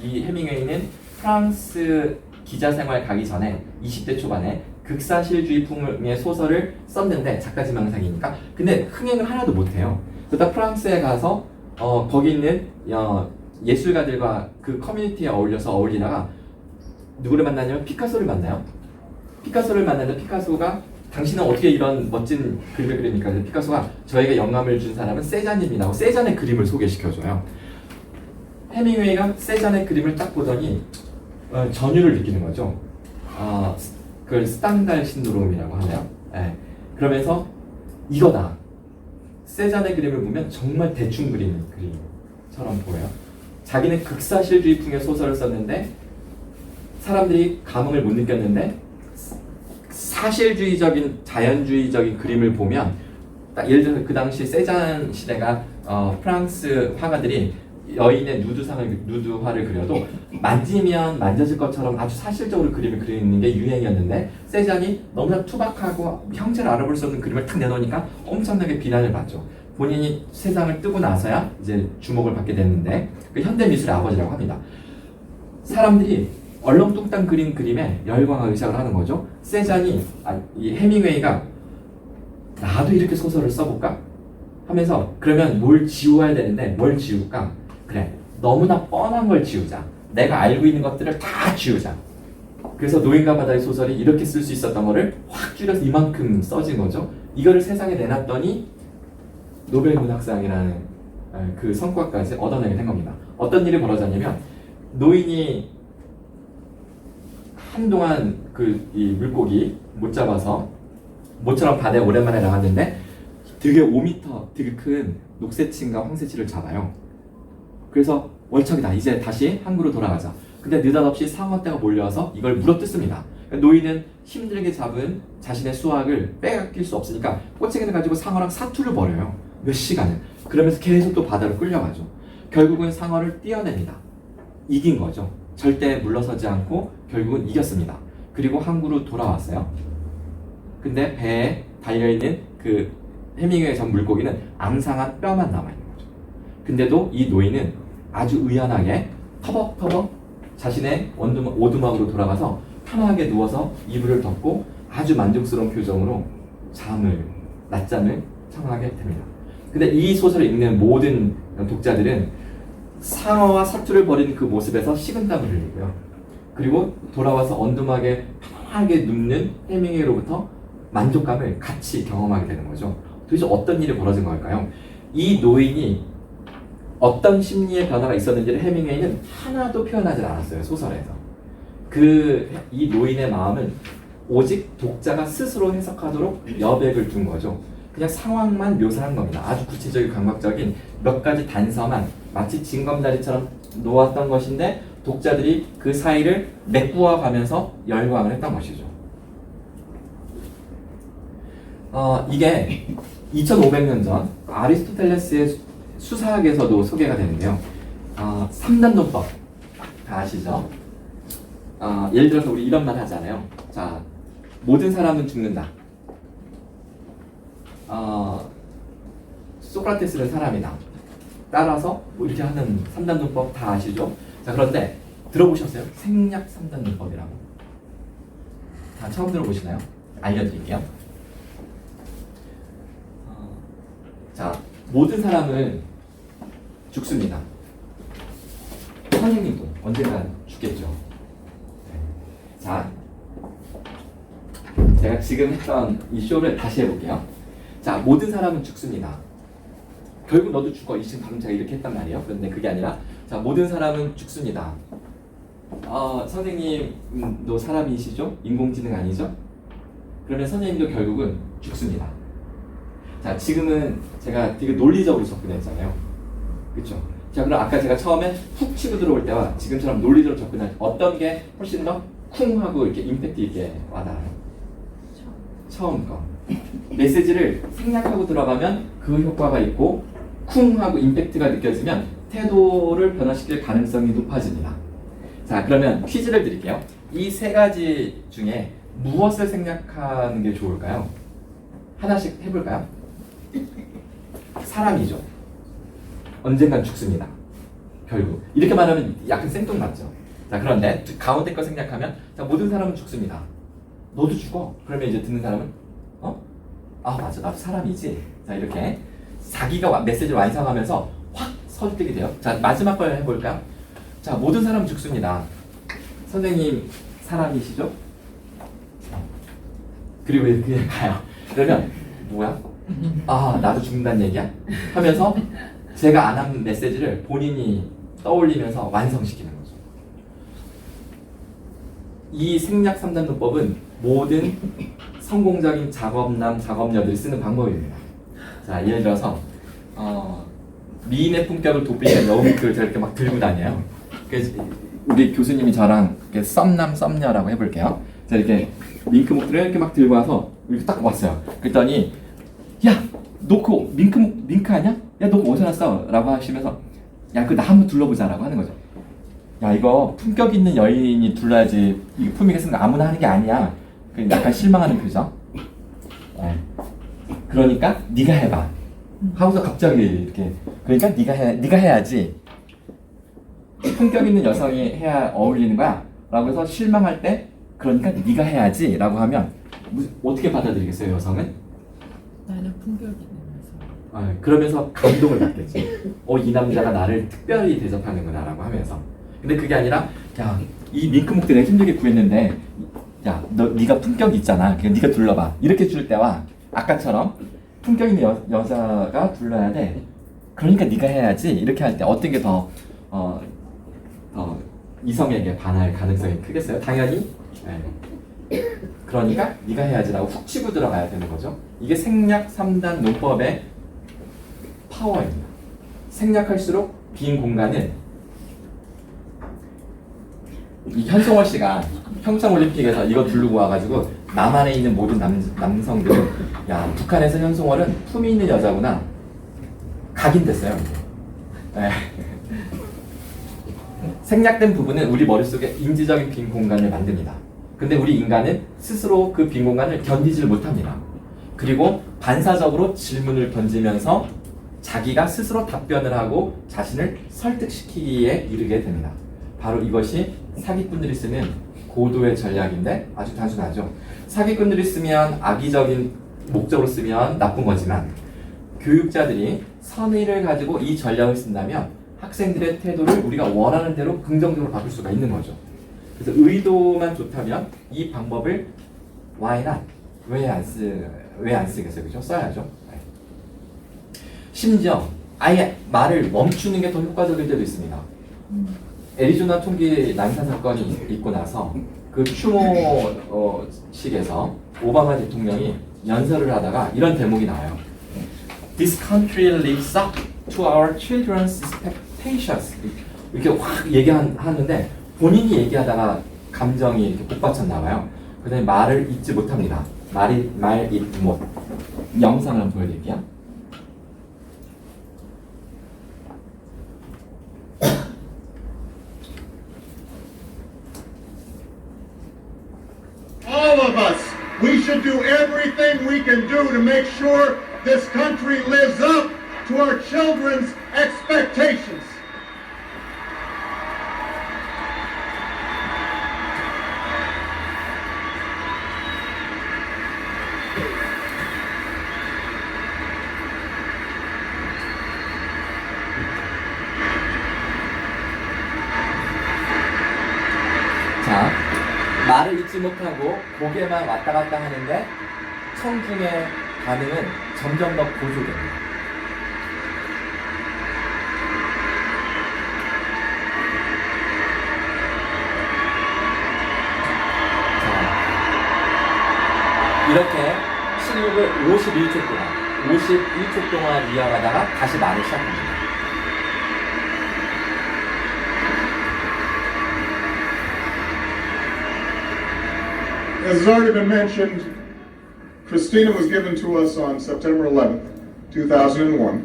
이 해밍웨이는 프랑스 기자 생활 가기 전에 20대 초반에 극사실주의풍의 소설을 썼는데 작가 지망생이니까 근데 흥행을 하나도 못해요. 그러다 프랑스에 가서 거기 있는 예술가들과 그 커뮤니티에 어울리다가 누구를 만나냐면 피카소를 만나요. 피카소를 만나는데 피카소가 당신은 어떻게 이런 멋진 그림을 그립니까? 그래서 피카소가 저에게 영감을 준 사람은 세잔입니다. 세잔의 그림을 소개시켜줘요. 해밍웨이가 세잔의 그림을 딱 보더니 전율을 느끼는 거죠. 그걸 스탕달 신드롬이라고 하네요. 그러면서 이거다. 세잔의 그림을 보면 정말 대충 그리는 그림처럼 보여요. 자기는 극사실주의풍의 소설을 썼는데 사람들이 감흥을 못 느꼈는데 사실주의적인 자연주의적인 그림을 보면 예를 들어서 그 당시 세잔 시대가 프랑스 화가들이 여인의 누드화를 그려도 만지면 만져질 것처럼 아주 사실적으로 그림을 그리는 게 유행이었는데 세잔이 너무나 투박하고 형체를 알아볼 수 없는 그림을 탁 내놓으니까 엄청나게 비난을 받죠. 본인이 세상을 뜨고 나서야 이제 주목을 받게 됐는데 그 현대 미술의 아버지라고 합니다. 사람들이 얼렁뚱땅 그린 그림에 열광하기 시작을 하는 거죠. 세잔이 이 해밍웨이가 나도 이렇게 소설을 써볼까? 하면서 그러면 뭘 지워야 되는데 뭘 지울까? 그래, 너무나 뻔한 걸 지우자. 내가 알고 있는 것들을 다 지우자. 그래서 노인과 바다의 소설이 이렇게 쓸 수 있었던 거를 확 줄여서 이만큼 써진 거죠. 이거를 세상에 내놨더니 노벨 문학상이라는 그 성과까지 얻어내게 된 겁니다. 어떤 일이 벌어졌냐면 노인이 한동안 이 물고기 못 잡아서 모처럼 바다에 오랜만에 나갔는데 되게 5m 되게 큰 녹새치인가 황새치를 잡아요. 그래서 월척이다. 이제 다시 항구로 돌아가자. 근데 느닷없이 상어떼가 몰려와서 이걸 물어뜯습니다. 노인은 힘들게 잡은 자신의 수학을 빼앗길 수 없으니까 꼬챙이를 가지고 상어랑 사투를 벌여요. 몇 시간을. 그러면서 계속 또 바다로 끌려가죠. 결국은 상어를 띄어냅니다. 이긴 거죠. 절대 물러서지 않고 결국은 이겼습니다. 그리고 항구로 돌아왔어요. 근데 배에 달려있는 그 해밍웨이 전 물고기는 앙상한 뼈만 남아있는 거죠. 근데도 이 노인은 아주 의연하게 터벅터벅 자신의 오두막으로 돌아가서 편하게 누워서 이불을 덮고 아주 만족스러운 표정으로 낮잠을 청하게 됩니다. 근데 이 소설을 읽는 모든 독자들은 상어와 사투를 벌인 그 모습에서 식은땀을 흘리고요. 그리고 돌아와서 언두막에 편하게 눕는 해밍웨이로부터 만족감을 같이 경험하게 되는 거죠. 도대체 어떤 일이 벌어진 걸까요? 이 노인이 어떤 심리의 변화가 있었는지를 해밍웨이는 하나도 표현하지 않았어요. 소설에서. 이 노인의 마음은 오직 독자가 스스로 해석하도록 여백을 둔 거죠. 그냥 상황만 묘사한 겁니다. 아주 구체적이고 감각적인 몇 가지 단서만 마치 징검다리처럼 놓았던 것인데 독자들이 그 사이를 메꾸어 가면서 열광을 했던 것이죠. 이게 2500년 전 아리스토텔레스의 수사학에서도 소개가 되는데요. 3단논법 다 아시죠? 예를 들어서 우리 이런 말 하잖아요. 자, 모든 사람은 죽는다. 소크라테스는 사람이다. 따라서 뭐 이렇게 하는 3단논법 다 아시죠? 자, 그런데 들어보셨어요? 생략 3단논법이라고. 다 처음 들어보시나요? 알려드릴게요. 자, 모든 사람은 죽습니다. 선생님도 언젠간 죽겠죠. 자, 제가 지금 했던 이 쇼를 다시 해볼게요. 자, 모든 사람은 죽습니다. 결국 너도 죽어. 지금 방금 제가 이렇게 했단 말이에요. 그런데 그게 아니라, 자, 모든 사람은 죽습니다. 선생님도 사람이시죠? 인공지능 아니죠? 그러면 선생님도 결국은 죽습니다. 자, 지금은 제가 되게 논리적으로 접근했잖아요. 그쵸? 자, 그럼 아까 제가 처음에 훅 치고 들어올 때와 지금처럼 논리적으로 접근할 때 어떤 게 훨씬 더 쿵 하고 이렇게 임팩트 있게 와닿아요? 처음 거. 메시지를 생략하고 들어가면 그 효과가 있고 쿵 하고 임팩트가 느껴지면 태도를 변화시킬 가능성이 높아집니다. 자, 그러면 퀴즈를 드릴게요. 이 세 가지 중에 무엇을 생략하는 게 좋을까요? 하나씩 해볼까요? 사람이죠. 언젠간 죽습니다. 결국 이렇게 말하면 약간 생뚱맞죠. 자, 그런데 가운데 거 생략하면, 자, 모든 사람은 죽습니다. 너도 죽어. 그러면 이제 듣는 사람은 맞아, 나도 사람이지. 자, 이렇게 자기가 메시지를 완성하면서 확 설득이 돼요. 자, 마지막 걸 해볼까요? 자, 모든 사람은 죽습니다. 선생님 사람이시죠? 그리고 이렇게 가요. 그러면 뭐야? 나도 죽는다는 얘기야? 하면서 제가 안 한 메시지를 본인이 떠올리면서 완성시키는 거죠. 이 생략 3단논법은 모든 성공적인 작업남, 작업녀들이 쓰는 방법입니다. 자, 예를 들어서 미인의 품격을 돋보이는 여우미크를 제가 이렇게 막 들고 다녀요. 그래서 우리 교수님이 저랑 이렇게 썸남, 썸녀라고 해볼게요. 제가 이렇게 밍크목들을 이렇게 막 들고 와서 이렇게 딱 왔어요. 그랬더니, 야, 너 그거 밍크 아니야? 야, 너 그거 어디서 났어? 라고 하시면서, 야, 그거 나 한번 둘러보자 라고 하는 거죠. 야, 이거 품격 있는 여인이 둘러야지, 이거 품위가 있으면 아무나 하는 게 아니야. 약간 실망하는 표정. 그러니까 네가 해봐. 하고서 갑자기 이렇게, 그러니까 네가 해야지. 품격 있는 여성이 해야 어울리는 거야 라고 해서 실망할 때, 그러니까 네가 해야지 라고 하면 어떻게 받아들이겠어요, 여성은? 나는 품격 있는 여성. 그러면서 감동을 받겠지. 이 남자가 나를 특별히 대접하는구나 라고 하면서. 근데 그게 아니라, 야, 이 밍크목들 내가 힘들게 구했는데, 야, 네가 품격이 있잖아. 그냥 네가 둘러봐. 이렇게 줄 때와 아까처럼 품격 있는 여자가 둘러야 돼. 그러니까 네가 해야지. 이렇게 할 때 어떤 게 더 이성에게 반할 가능성이 크겠어요? 당연히. 네. 그러니까 네가 해야지라고 훅 치고 들어가야 되는 거죠. 이게 생략 3단 논법의 파워입니다. 생략할수록 빈 공간은 이 현송월 씨가 평창올림픽에서 이거 두르고 와가지고 남한에 있는 모든 남성들은 야 북한에서 현송월은 품이 있는 여자구나 각인됐어요. 네. 생략된 부분은 우리 머릿속에 인지적인 빈 공간을 만듭니다. 근데 우리 인간은 스스로 그 빈 공간을 견디질 못합니다. 그리고 반사적으로 질문을 던지면서 자기가 스스로 답변을 하고 자신을 설득시키기에 이르게 됩니다. 바로 이것이 사기꾼들이 쓰는 고도의 전략인데 아주 단순하죠. 사기꾼들이 쓰면 악의적인 목적으로 쓰면 나쁜 거지만 교육자들이 선의를 가지고 이 전략을 쓴다면 학생들의 태도를 우리가 원하는 대로 긍정적으로 바꿀 수가 있는 거죠. 그래서 의도만 좋다면 이 방법을 why not? 왜 안 쓰겠어요? 그죠? 써야죠. 심지어 아예 말을 멈추는 게 더 효과적일 때도 있습니다. 애리조나 총기 난사 사건이 있고 나서 그 추모식에서 오바마 대통령이 연설을 하다가 이런 대목이 나와요. This country lives up to our children's expectations. 이렇게 확 얘기하는데 본인이 얘기하다가 감정이 이렇게 복받쳤나 봐요. 그다음에 말을 잊지 못합니다. 말 잊지 못. 영상을 한번 보여드릴게요. All of us, we should do everything we can do to make sure this country lives up to our children's expectations. 자, 말을 잊지 못하고 고개만 왔다 갔다 하는데 청중의 반응은 점점 더 고조됩니다. 자, 이렇게 실력을 51초 동안 이어가다가 다시 말을 시작합니다. As has already been mentioned, Christina was given to us on September 11th, 2001.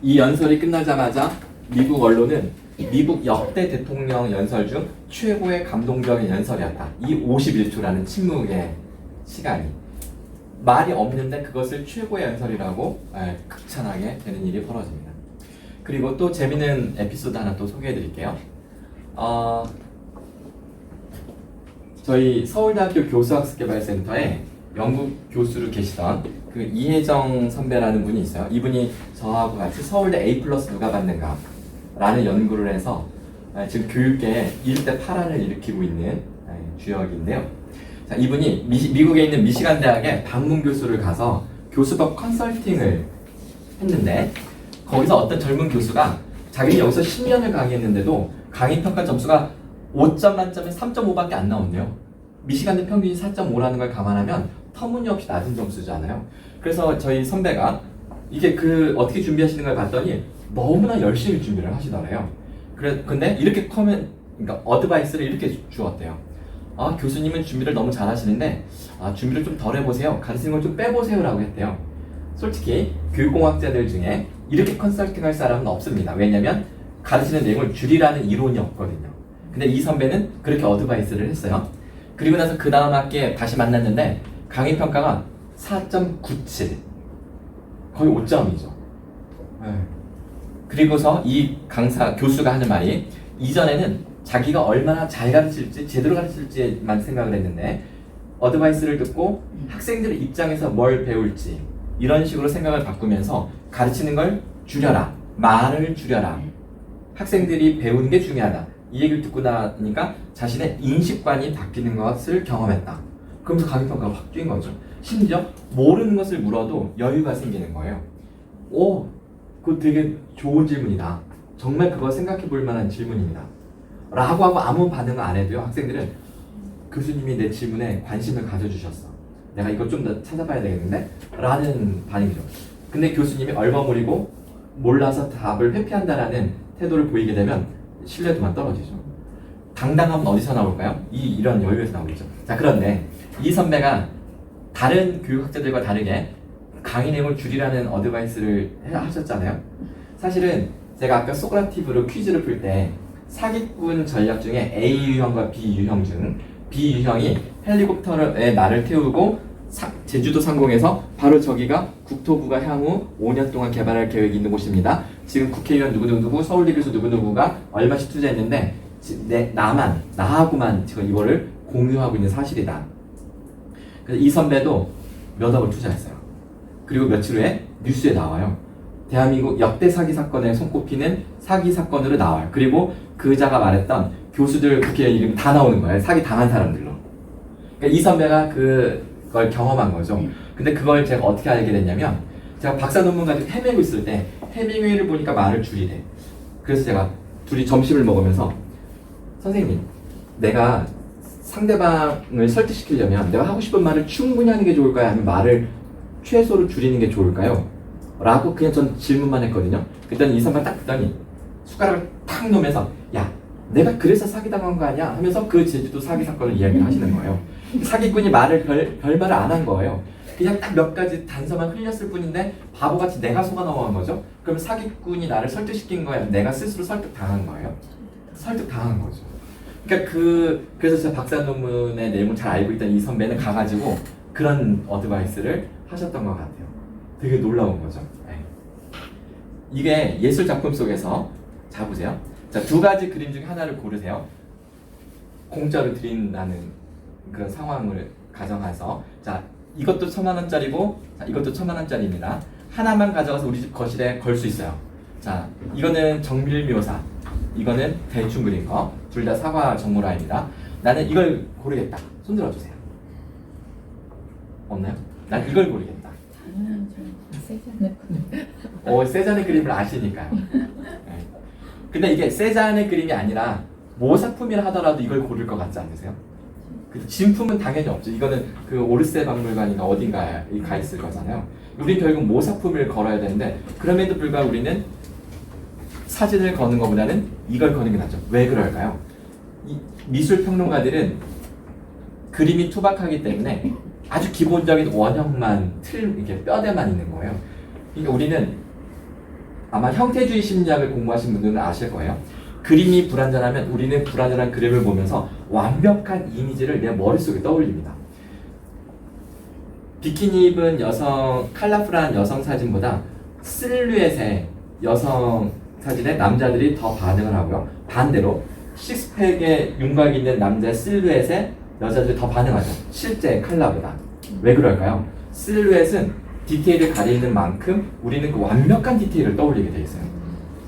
이 연설이 끝나자마자 미국 언론은 미국 역대 대통령 연설 중 최고의 감동적인 연설이었다. 이 51초라는 침묵의 시간이. 말이 없는데 그것을 최고의 연설이라고 극찬하게 되는 일이 벌어집니다. 그리고 또 재밌는 에피소드 하나 또 소개해 드릴게요. 저희 서울대학교 교수학습개발센터에 연구 교수로 계시던 그 이혜정 선배라는 분이 있어요. 이분이 저하고 같이 서울대 A+ 누가 받는가 라는 연구를 해서 지금 교육계에 일대 파란을 일으키고 있는 주역인데요. 자, 이분이 미국에 있는 미시간 대학에 방문 교수를 가서 교수법 컨설팅을 했는데 거기서 어떤 젊은 교수가 자기는 여기서 10년을 강의했는데도 강의 평가 점수가 5점 만점에 3.5밖에 안 나온대요. 미시간대 평균이 4.5라는 걸 감안하면 터무니없이 낮은 점수잖아요. 그래서 저희 선배가 이게 어떻게 준비하시는 걸 봤더니 너무나 열심히 준비를 하시더래요. 근데 이렇게 그러니까 어드바이스를 이렇게 주었대요. 교수님은 준비를 너무 잘 하시는데 준비를 좀 덜 해보세요. 가르치는 걸 좀 빼보세요 라고 했대요. 솔직히 교육공학자들 중에 이렇게 컨설팅 할 사람은 없습니다. 왜냐면 가르치는 내용을 줄이라는 이론이 없거든요. 근데 이 선배는 그렇게 어드바이스를 했어요. 그리고 나서 그 다음 학기에 다시 만났는데 강의 평가가 4.97, 거의 5점이죠. 그리고서 이 교수가 하는 말이 이전에는 자기가 얼마나 잘 가르칠지 제대로 가르칠지만 생각을 했는데 어드바이스를 듣고 학생들의 입장에서 뭘 배울지 이런 식으로 생각을 바꾸면서 가르치는 걸 줄여라, 말을 줄여라, 학생들이 배우는 게 중요하다 이 얘기를 듣고 나니까 자신의 인식관이 바뀌는 것을 경험했다. 그러면서 강의평가가 확 뛴 거죠. 심지어 모르는 것을 물어도 여유가 생기는 거예요. 그거 되게 좋은 질문이다. 정말 그거 생각해 볼 만한 질문입니다. 라고 하고 아무 반응을 안 해도요. 학생들은 교수님이 내 질문에 관심을 가져주셨어. 내가 이거 좀 더 찾아봐야 되겠는데? 라는 반응이죠. 근데 교수님이 얼버무리고 몰라서 답을 회피한다라는 태도를 보이게 되면 신뢰도만 떨어지죠. 당당함은 어디서 나올까요? 이런 여유에서 나오겠죠. 자, 그런데 이 선배가 다른 교육학자들과 다르게 강의 내용을 줄이라는 어드바이스를 하셨잖아요. 사실은 제가 아까 소크라티브로 퀴즈를 풀 때 사기꾼 전략 중에 A 유형과 B 유형 중 B 유형이 헬리콥터에 나를 태우고 제주도 상공에서 바로 저기가 국토부가 향후 5년 동안 개발할 계획이 있는 곳입니다. 지금 국회의원 누구누구 서울대 교수 누구누구가 얼마씩 투자했는데 나하고만 지금 이거를 공유하고 있는 사실이다. 그래서 이 선배도 몇 억을 투자했어요. 그리고 며칠 후에 뉴스에 나와요. 대한민국 역대 사기 사건에 손꼽히는 사기 사건으로 나와요. 그리고 그자가 말했던 교수들 국회의원 이름 다 나오는 거예요. 사기 당한 사람들로. 그러니까 이 선배가 그걸 경험한 거죠. 근데 그걸 제가 어떻게 알게 됐냐면 제가 박사 논문 가지고 헤매고 있을 때 헤밍웨이를 보니까 말을 줄이래. 그래서 제가 둘이 점심을 먹으면서 선생님, 내가 상대방을 설득시키려면 내가 하고 싶은 말을 충분히 하는 게 좋을까요? 아니면 말을 최소로 줄이는 게 좋을까요? 라고 그냥 전 질문만 했거든요. 그랬더니 이 선배가 딱 듣더니 숟가락을 탁 놓으면서 야, 내가 그래서 사기당한 거 아니야? 하면서 그 제주도 사기 사건을 이야기를 하시는 거예요. 사기꾼이 말을 별말을 안 한 거예요. 그냥 딱 몇 가지 단서만 흘렸을 뿐인데 바보같이 내가 속아 넘어간 거죠. 그럼 사기꾼이 나를 설득시킨 거야? 내가 스스로 설득당한 거예요? 설득당한 거죠. 그러니까 그래서 제가 박사 논문의 내용을 잘 알고 있던 이 선배는 가가지고 그런 어드바이스를 하셨던 것 같아요. 되게 놀라운 거죠. 네. 이게 예술 작품 속에서 자 보세요. 자, 두 가지 그림 중에 하나를 고르세요. 공짜로 드린다는 그런 상황을 가정해서 자, 이것도 1,000만 원짜리고 자, 이것도 1,000만 원짜리입니다. 하나만 가져가서 우리 집 거실에 걸 수 있어요. 자, 이거는 정밀묘사, 이거는 대충 그린 거. 둘 다 사과 정모라입니다. 나는 이걸 고르겠다. 손 들어주세요. 없나요? 난 이걸 고르겠다. 당연한 좀 세지 않을까. 세잔의 그림을 아시니까요. 네. 근데 이게 세잔의 그림이 아니라 모사품이라 하더라도 이걸 고를 것 같지 않으세요? 그 진품은 당연히 없죠. 이거는 그 오르세 박물관이나 어딘가에 가 있을 거잖아요. 우린 결국 모사품을 걸어야 되는데 그럼에도 불구하고 우리는 사진을 거는 것보다는 이걸 거는 게 낫죠. 왜 그럴까요? 이 미술 평론가들은 그림이 투박하기 때문에 아주 기본적인 원형만 이렇게 뼈대만 있는 거예요. 그러니까 우리는 아마 형태주의 심리학을 공부하신 분들은 아실 거예요. 그림이 불완전하면 우리는 불완전한 그림을 보면서 완벽한 이미지를 내 머릿속에 떠올립니다. 비키니 입은 여성, 컬러풀한 여성 사진보다 실루엣의 여성 사진에 남자들이 더 반응을 하고요. 반대로 식스팩에 윤곽이 있는 남자 실루엣에 여자들이 더 반응하죠. 실제 컬러보다. 왜 그럴까요? 실루엣은 디테일을 가리는 만큼 우리는 그 완벽한 디테일을 떠올리게 돼 있어요.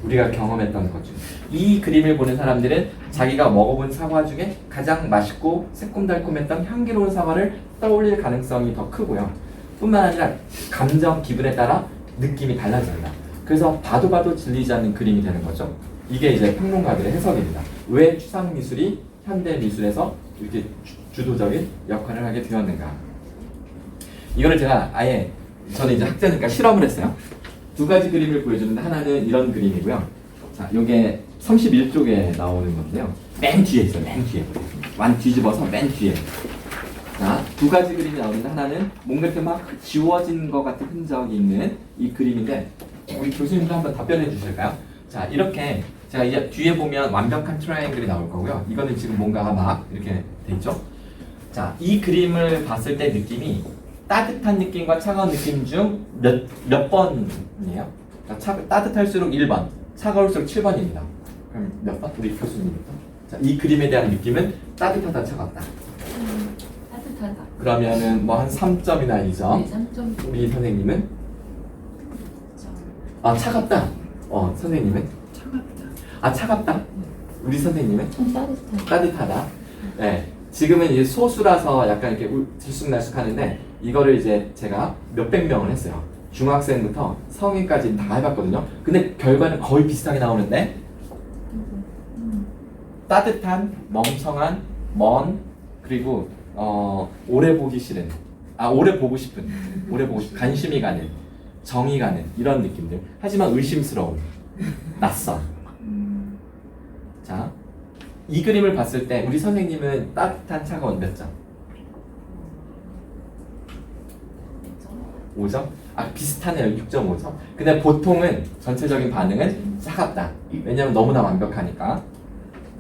우리가 경험했던 것 중. 이 그림을 보는 사람들은 자기가 먹어본 사과 중에 가장 맛있고 새콤달콤했던 향기로운 사과를 떠올릴 가능성이 더 크고요. 뿐만 아니라 감정, 기분에 따라 느낌이 달라집니다. 그래서 봐도 질리지 않는 그림이 되는 거죠. 이게 이제 평론가들의 해석입니다. 왜 추상 미술이 현대 미술에서 이렇게 주도적인 역할을 하게 되었는가? 이거를 제가 아예 저는 이제 학자니까 실험을 했어요. 두 가지 그림을 보여주는데 하나는 이런 그림이고요. 자, 요게 31쪽에 나오는 건데요. 맨 뒤에 있어요. 맨 뒤에. 완 뒤집어서 맨 뒤에. 자, 두 가지 그림이 나오는데 하나는 뭔가 이렇게 막 지워진 것 같은 흔적이 있는 이 그림인데 우리 교수님도 한번 답변해 주실까요? 자, 이렇게 제가 이제 뒤에 보면 완벽한 트라이앵글이 나올 거고요. 이거는 지금 뭔가가 막 이렇게 돼 있죠. 자, 이 그림을 봤을 때 느낌이 따뜻한 느낌과 차가운 느낌 중 몇 번이에요? 따뜻할수록 1번, 차가울수록 7번입니다. 그럼 몇 번? 우리 교수님부터. 자, 이 그림에 대한 느낌은 따뜻하다, 차갑다. 따뜻하다. 그러면은 뭐 한 3점이나 2점. 네, 3점. 우리 선생님은? 아, 차갑다. 선생님은? 차갑다. 차갑다. 우리 선생님은? 좀 따뜻하다. 따뜻하다. 네. 지금은 이제 소수라서 약간 이렇게 들쑥날쑥 하는데 이거를 이제 제가 몇백 명을 했어요. 중학생부터 성인까지 다 해봤거든요. 근데 결과는 거의 비슷하게 나오는데 따뜻한, 멍청한, 먼, 그리고 오래 보기 싫은, 오래 보고 싶은, 관심이 가는, 정이 가는 이런 느낌들. 하지만 의심스러운, 낯선. 자, 이 그림을 봤을 때 우리 선생님은 따뜻한 차가운 몇 점? 5점? 아, 비슷하네요. 6.5점. 근데 보통은 전체적인 반응은 차갑다. 왜냐면 너무나 완벽하니까.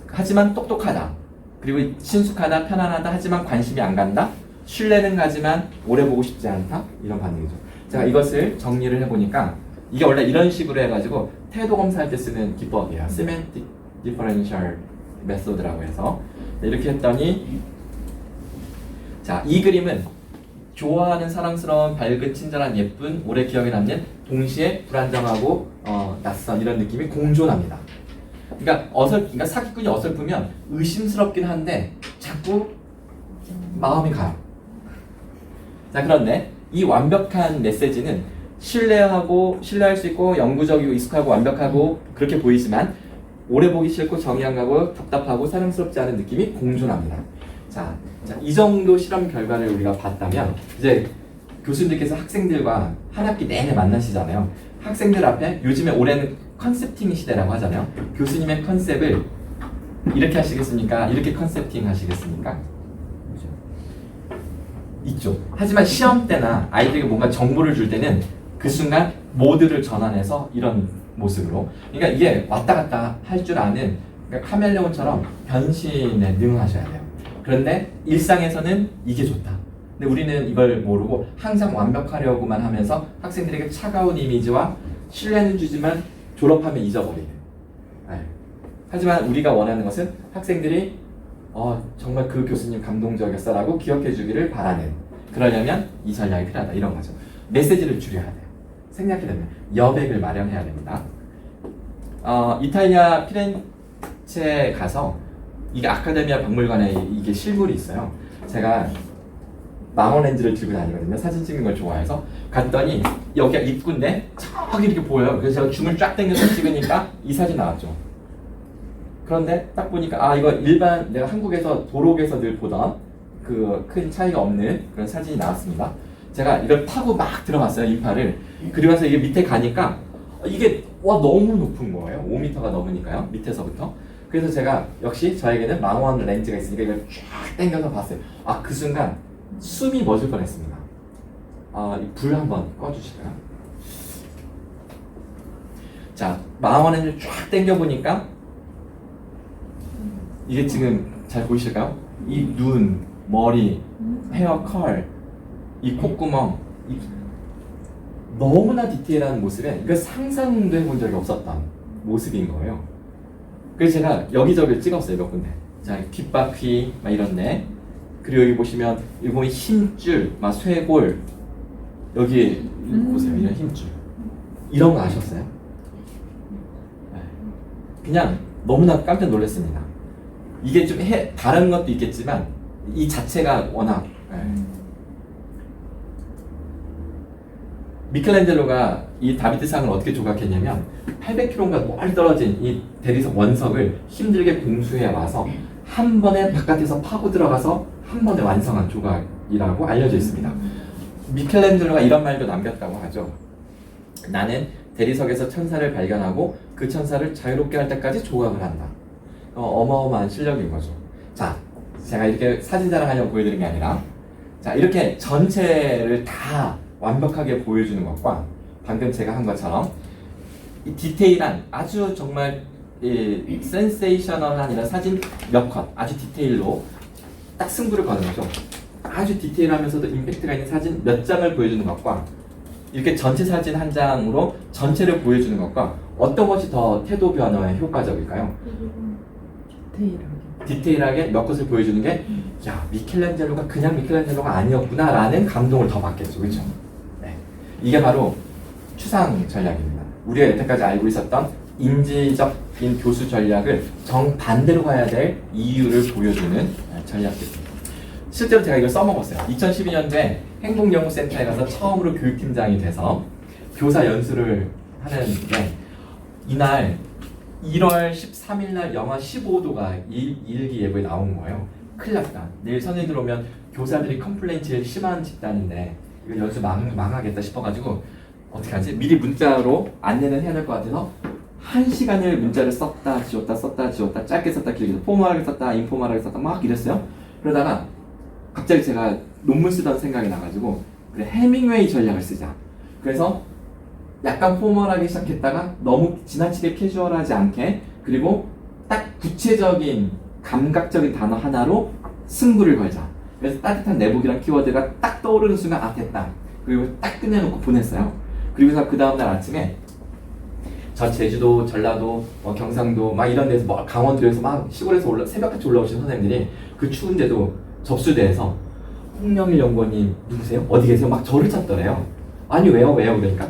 하지만 똑똑하다. 그리고 친숙하다, 편안하다. 하지만 관심이 안 간다. 신뢰는 가지만 오래 보고 싶지 않다. 이런 반응이죠. 제가 이것을 정리를 해보니까 이게 원래 이런 식으로 해가지고 태도 검사할 때 쓰는 기법이에요. Semantic Differential Method라고 해서 이렇게 했더니 자, 이 그림은 좋아하는 사랑스러운 밝은 친절한 예쁜 오래 기억에 남는 동시에 불안정하고 낯선 이런 느낌이 공존합니다. 그러니까 사기꾼이 어설프면 의심스럽긴 한데 자꾸 마음이 가요. 자, 그런데 이 완벽한 메시지는 신뢰할 수 있고 영구적이고 익숙하고 완벽하고 그렇게 보이지만 오래 보기 싫고 정이 안 가고 답답하고 사랑스럽지 않은 느낌이 공존합니다. 자, 이 정도 실험 결과를 우리가 봤다면 이제 교수님들께서 학생들과 한 학기 내내 만나시잖아요. 학생들 앞에 요즘에 올해는 컨셉팅 시대라고 하잖아요. 교수님의 컨셉을 이렇게 하시겠습니까? 이렇게 컨셉팅 하시겠습니까? 있죠. 하지만 시험 때나 아이들에게 뭔가 정보를 줄 때는 그 순간 모드를 전환해서 이런 모습으로, 그러니까 이게 왔다 갔다 할 줄 아는, 그러니까 카멜레온처럼 변신에 능하셔야 돼요. 그런데 일상에서는 이게 좋다. 근데 우리는 이걸 모르고 항상 완벽하려고만 하면서 학생들에게 차가운 이미지와 신뢰는 주지만 졸업하면 잊어버리는. 하지만 우리가 원하는 것은 학생들이 정말 그 교수님 감동적이었어 라고 기억해 주기를 바라는, 그러려면 이 전략이 필요하다, 이런 거죠. 메시지를 줄여야 돼요. 생략해 되면 여백을 마련해야 됩니다. 이탈리아 피렌체에 가서 이게 아카데미아 박물관에 이게 실물이 있어요. 제가 망원 렌즈를 들고 다니거든요. 사진 찍는 걸 좋아해서 갔더니 여기가 입구인데 저기 이렇게 보여요. 그래서 제가 줌을 쫙 당겨서 찍으니까 이 사진 나왔죠. 그런데 딱 보니까 이거 일반 내가 한국에서 도로에서 늘 보던 그 큰 차이가 없는 그런 사진이 나왔습니다. 제가 이걸 타고 막 들어갔어요, 인파를. 그리고 나서 이게 밑에 가니까 이게 너무 높은 거예요. 5m가 넘으니까요, 밑에서부터. 그래서 제가 역시 저에게는 망원 렌즈가 있으니까 이걸 쫙 당겨서 봤어요. 그 순간 숨이 멎을 뻔했습니다. 불 한번 꺼주실까요? 자, 망원 렌즈를 쫙 당겨 보니까 이게 지금 잘 보이실까요? 이 눈, 머리, 헤어 컬, 이 콧구멍, 너무나 디테일한 모습에 이거 상상도 해본 적이 없었던 모습인 거예요. 그래서 제가 여기저기 찍었어요, 몇 군데. 자, 귓바퀴 막 이런데, 그리고 여기 보시면 여기 힘줄, 막 쇄골, 여기 보세요, 이런 힘줄. 이런 거 아셨어요? 그냥 너무나 깜짝 놀랐습니다. 이게 좀 다른 것도 있겠지만 이 자체가 워낙 미켈란젤로가 이 다비드상을 어떻게 조각했냐면 800km가 멀리 떨어진 이 대리석 원석을 힘들게 공수해 와서 한 번에 바깥에서 파고 들어가서 한 번에 완성한 조각이라고 알려져 있습니다. 미켈란젤로가 이런 말도 남겼다고 하죠. 나는 대리석에서 천사를 발견하고 그 천사를 자유롭게 할 때까지 조각을 한다. 어마어마한 실력인 거죠. 자, 제가 이렇게 사진 자랑하려고 보여드린 게 아니라, 자, 이렇게 전체를 다 완벽하게 보여주는 것과 방금 제가 한 것처럼 이 디테일한 아주 정말 센세이셔널한 이런 사진 몇 컷, 아주 디테일로 딱 승부를 거는 거죠. 아주 디테일하면서도 임팩트가 있는 사진 몇 장을 보여주는 것과 이렇게 전체 사진 한 장으로 전체를 보여주는 것과 어떤 것이 더 태도 변화에 효과적일까요? 디테일하게 몇 것을 보여주는 게, 야, 미켈란젤로가 그냥 미켈란젤로가 아니었구나 라는 감동을 더 받겠죠. 그렇죠? 네. 이게 바로 추상 전략입니다. 우리가 여태까지 알고 있었던 인지적인 교수 전략을 정반대로 가야 될 이유를 보여주는 전략입니다. 실제로 제가 이걸 써먹었어요. 2012년도에 행복연구센터에 가서 처음으로 교육팀장이 돼서 교사 연수를 하는데, 이날 1월 13일 날 영하 15도가 일기예보에 나온 거예요. 큰일 났다. 내일 선생님들 오면 교사들이 컴플레인 제일 심한 집단인데 이거 연수 망하겠다 싶어가지고 어떡하지? 미리 문자로 안내는 해야 될 것 같아서 1시간을 문자를 썼다 지웠다 썼다 지웠다 짧게 썼다 길게 썼다 포멀하게 썼다 인포멀하게 썼다 막 이랬어요. 그러다가 갑자기 제가 논문 쓰던 생각이 나가지고 그래 해밍웨이 전략을 쓰자. 그래서 약간 포멀하게 시작했다가 너무 지나치게 캐주얼하지 않게 그리고 딱 구체적인 감각적인 단어 하나로 승부를 걸자. 그래서 따뜻한 내복이란 키워드가 딱 떠오르는 순간 아 됐다. 그리고 딱 끝내놓고 보냈어요. 그리고서 그 다음날 아침에 저 제주도, 전라도, 경상도 막 이런 데서 뭐 강원도에서 막 시골에서 새벽같이 올라오신 선생님들이 그 추운데도 접수대에서 홍영일 연구원님 누구세요? 어디 계세요? 막 저를 찾더래요. 아니 왜요? 그러니까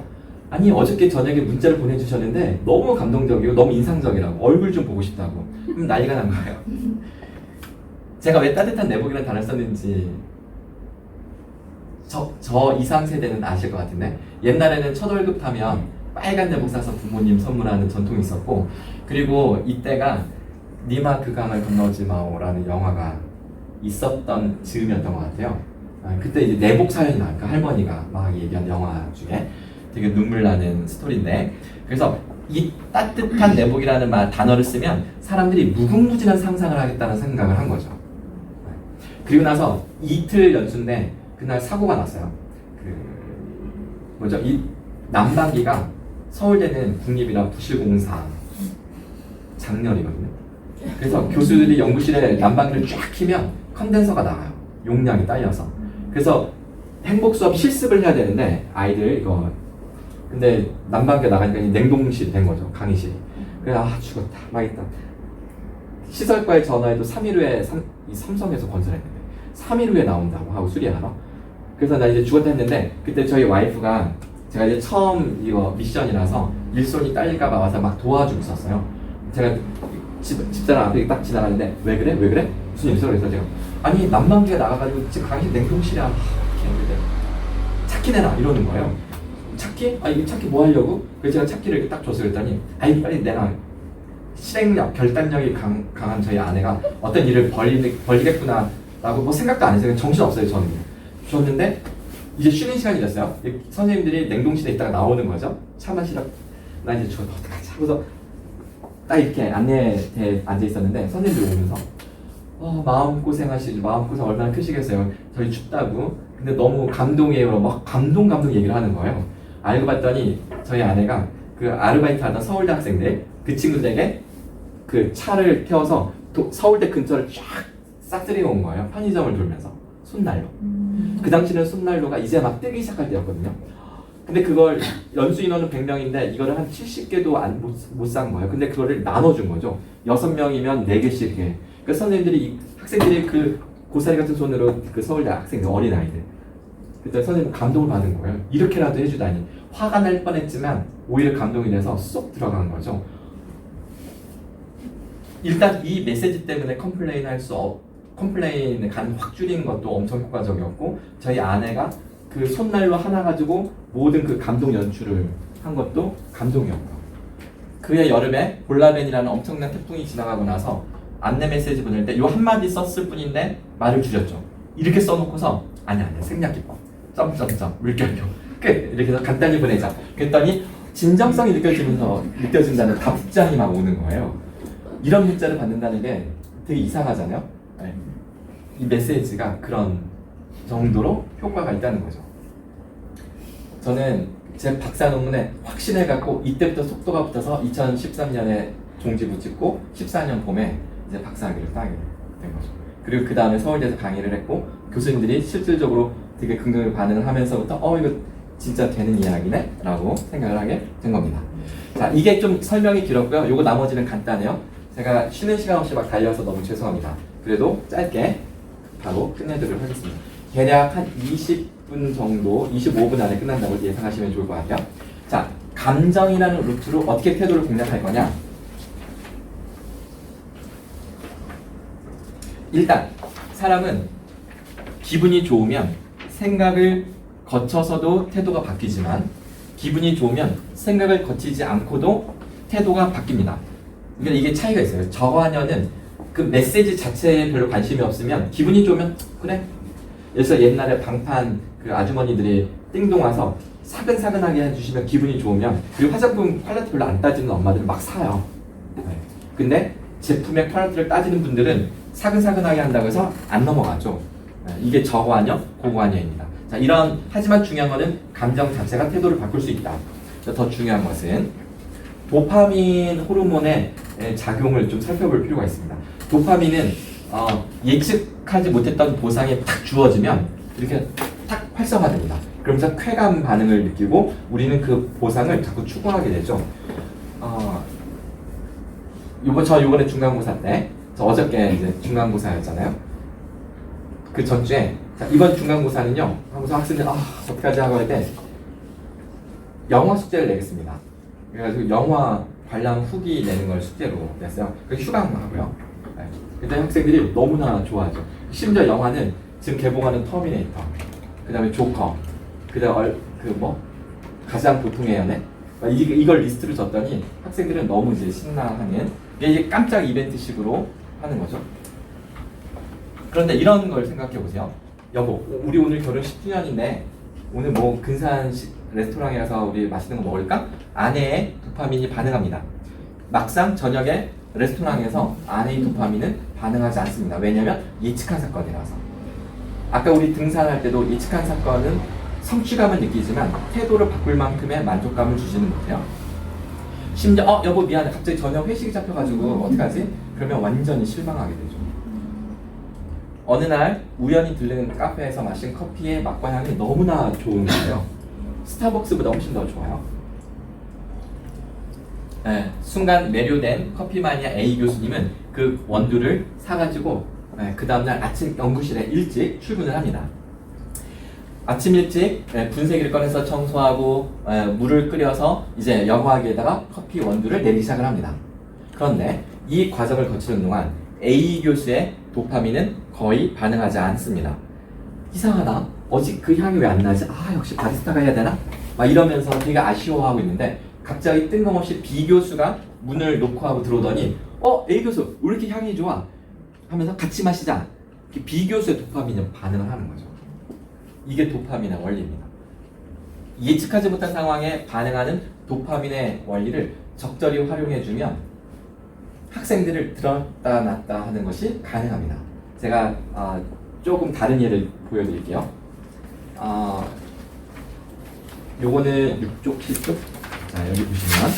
아니 어저께 저녁에 문자를 보내주셨는데 너무 감동적이고 너무 인상적이라고 얼굴 좀 보고 싶다고. 그럼 난리가 난 거예요. 제가 왜 따뜻한 내복이라는 단어를 썼는지 저 이상 세대는 아실 것 같은데 옛날에는 첫 월급 타면 빨간 내복 사서 부모님 선물하는 전통이 있었고 그리고 이때가 니마 그 강을 건너지 마오라는 영화가 있었던 즈음이었던 것 같아요. 그때 이제 내복 사연이 나니까 할머니가 막 얘기한 영화 중에 되게 눈물 나는 스토리인데 그래서 이 따뜻한 내복이라는 단어를 쓰면 사람들이 무궁무진한 상상을 하겠다는 생각을 한 거죠. 그리고 나서 이틀 연수인데 그날 사고가 났어요. 이 난방기가 서울대는 국립이라 부실공사 장렬이거든요. 그래서 교수들이 연구실에 난방기를 쫙 키면 컨덴서가 나와요. 용량이 딸려서. 그래서 행복 수업 실습을 해야 되는데 아이들 이거 근데 난방기가 나가니까 냉동실이 된 거죠. 강의실이. 그래서 아 죽었다 망했다. 시설과에 전화해도 3일 후에 삼성에서 건설했는데 3일 후에 나온다고 하고 수리하러. 그래서 나 이제 죽었다 했는데 그때 저희 와이프가 제가 이제 처음 이거 미션이라서 일손이 딸릴까봐 와서 막 도와주고 있었어요. 제가 집사람 앞에 딱 지나가는데 왜 그래? 무슨 일 있어? 그래서 제가 아니 난방기가 나가가지고 지금 강의실 냉동실이야. 찾기 내놔 이러는 거예요. 찾기? 아 이게 찾기 뭐 하려고? 그래서 제가 찾기를 이렇게 딱 줬어요. 그랬더니 아이 빨리 내놔. 실행력, 결단력이 강한 저희 아내가 어떤 일을 벌리겠구나 라고 뭐 생각도 안 했어요. 정신없어요 저는. 줬는데 이제 쉬는 시간이 됐어요. 선생님들이 냉동실에 있다가 나오는 거죠. 차 마시러 나 이제 죽었다 어떡하지 하고서 딱 이렇게 안내대에 앉아 있었는데 선생님들이 오면서 마음고생 얼마나 크시겠어요. 저희 춥다고. 근데 너무 감동이에요. 막 감동 얘기를 하는 거예요. 알고 봤더니 저희 아내가 그 아르바이트 하던 서울대 학생들 그 친구들에게 그 차를 태워서 서울대 근처를 쫙 싹쓸이 온 거예요. 편의점을 돌면서 손난로. 그 당시는 손난로가 이제 막 뜨기 시작할 때였거든요. 근데 그걸 연수 인원은 100명인데 이거를 한 70개도 못 산 거예요. 근데 그거를 나눠준 거죠. 6명이면 4개씩 이렇게. 그래서 선생님들이 학생들이 그 고사리 같은 손으로 그 서울대 학생들 어린아이들 그때 선생님 감동을 받은 거예요. 이렇게라도 해주다니. 화가 날 뻔했지만 오히려 감동이 돼서 쏙 들어간 거죠. 일단 이 메시지 때문에 컴플레인의 간 확 줄이는 것도 엄청 효과적이었고 저희 아내가 그 손난로 하나 가지고 모든 그 감동 연출을 한 것도 감동이었고 그해 여름에 볼라벤이라는 엄청난 태풍이 지나가고 나서 안내 메시지 보낼 때 요 한마디 썼을 뿐인데 말을 줄였죠. 이렇게 써놓고서 아니야 생략기법 점점점 물결표 끝 이렇게 해서 간단히 보내자. 그랬더니 진정성이 느껴진다는 답장이 막 오는 거예요. 이런 문자를 받는다는 게 되게 이상하잖아요. 네. 이 메시지가 그런 정도로 효과가 있다는 거죠. 저는 제 박사 논문에 확신해갖고 이때부터 속도가 붙어서 2013년에 종지부 찍고 14년 봄에 이제 박사학위를 따게 된 거죠. 그리고 그 다음에 서울대에서 강의를 했고 교수님들이 실질적으로 되게 긍정적으로 반응을 하면서부터 이거 진짜 되는 이야기네 라고 생각을 하게 된 겁니다. 자, 이게 좀 설명이 길었고요. 요거 나머지는 간단해요. 제가 쉬는 시간 없이 막 달려서 너무 죄송합니다. 그래도 짧게 바로 끝내도록 하겠습니다. 대략 한 20분 정도, 25분 안에 끝난다고 예상하시면 좋을 것 같아요. 자, 감정이라는 루트로 어떻게 태도를 공략할 거냐? 일단 사람은 기분이 좋으면 생각을 거쳐서도 태도가 바뀌지만 기분이 좋으면 생각을 거치지 않고도 태도가 바뀝니다. 그러니까 이게 차이가 있어요. 저하녀는 그 메시지 자체에 별로 관심이 없으면 기분이 좋으면 그래. 그래서 옛날에 방판 그 아주머니들이 띵동 와서 사근사근하게 해주시면 기분이 좋으면, 그리고 화장품 퀄리티 별로 안 따지는 엄마들은 막 사요. 네. 근데 제품의 퀄리티를 따지는 분들은 사근사근하게 한다고 해서 안 넘어가죠. 네. 이게 저관여, 고관여입니다. 자, 하지만 중요한 거는 감정 자체가 태도를 바꿀 수 있다. 더 중요한 것은 도파민 호르몬의 작용을 좀 살펴볼 필요가 있습니다. 도파민은 예측하지 못했던 보상이 탁 주어지면 이렇게 탁 활성화됩니다. 그러면서 쾌감 반응을 느끼고 우리는 그 보상을 자꾸 추구하게 되죠. 요번에 중간고사 때, 저 어저께 이제 중간고사였잖아요. 그 전주에, 자, 이번 중간고사는요, 하고서 학생들, 어떡하지 하고 할 때, 영화 숙제를 내겠습니다. 그래가지고 영화 관람 후기 내는 걸 숙제로 냈어요. 그 휴강하고요. 네. 그때 학생들이 너무나 좋아하죠. 심지어 영화는 지금 개봉하는 터미네이터, 그 다음에 조커, 그 다음에 가장 보통의 연애, 이걸 리스트를 줬더니 학생들은 너무 이제 신나하는, 이게 깜짝 이벤트식으로 하는 거죠. 그런데 이런 걸 생각해 보세요. 여보, 우리 오늘 결혼 10주년인데 오늘 뭐 근사한 레스토랑에 가서 우리 맛있는 거 먹을까? 아내의 도파민이 반응합니다. 막상 저녁에 레스토랑에서 아내의 도파민은 반응하지 않습니다. 왜냐하면 예측한 사건이라서. 아까 우리 등산할 때도 예측한 사건은 성취감을 느끼지만 태도를 바꿀 만큼의 만족감을 주지는 못해요. 심지어 여보 미안해, 갑자기 저녁 회식이 잡혀가지고 어떡하지? 그러면 완전히 실망하게 되죠. 어느 날 우연히 들르는 카페에서 마신 커피의 맛과 향이 너무나 좋은 거예요. 스타벅스보다 훨씬 더 좋아요. 네, 순간 매료된 커피 마니아 A 교수님은 그 원두를 사가지고 그 다음날 아침 연구실에 일찍 출근을 합니다. 아침 일찍 분쇄기를 꺼내서 청소하고 물을 끓여서 이제 여과기에다가 커피 원두를 내리기 시작을 합니다. 그런데 이 과정을 거치는 동안 A 교수의 도파민은 거의 반응하지 않습니다. 이상하다. 어제 그 향이 왜 안 나지? 역시 바리스타가 해야 되나? 막 이러면서 되게 아쉬워하고 있는데 갑자기 뜬금없이 B 교수가 문을 놓고 하고 들어오더니 A 교수 왜 이렇게 향이 좋아? 하면서 같이 마시자. B 교수의 도파민은 반응을 하는 거죠. 이게 도파민의 원리입니다. 예측하지 못한 상황에 반응하는 도파민의 원리를 적절히 활용해주면 학생들을 들었다 놨다 하는 것이 가능합니다. 제가 조금 다른 예를 보여드릴게요. 요거는 6쪽, 7쪽. 자, 여기 보시면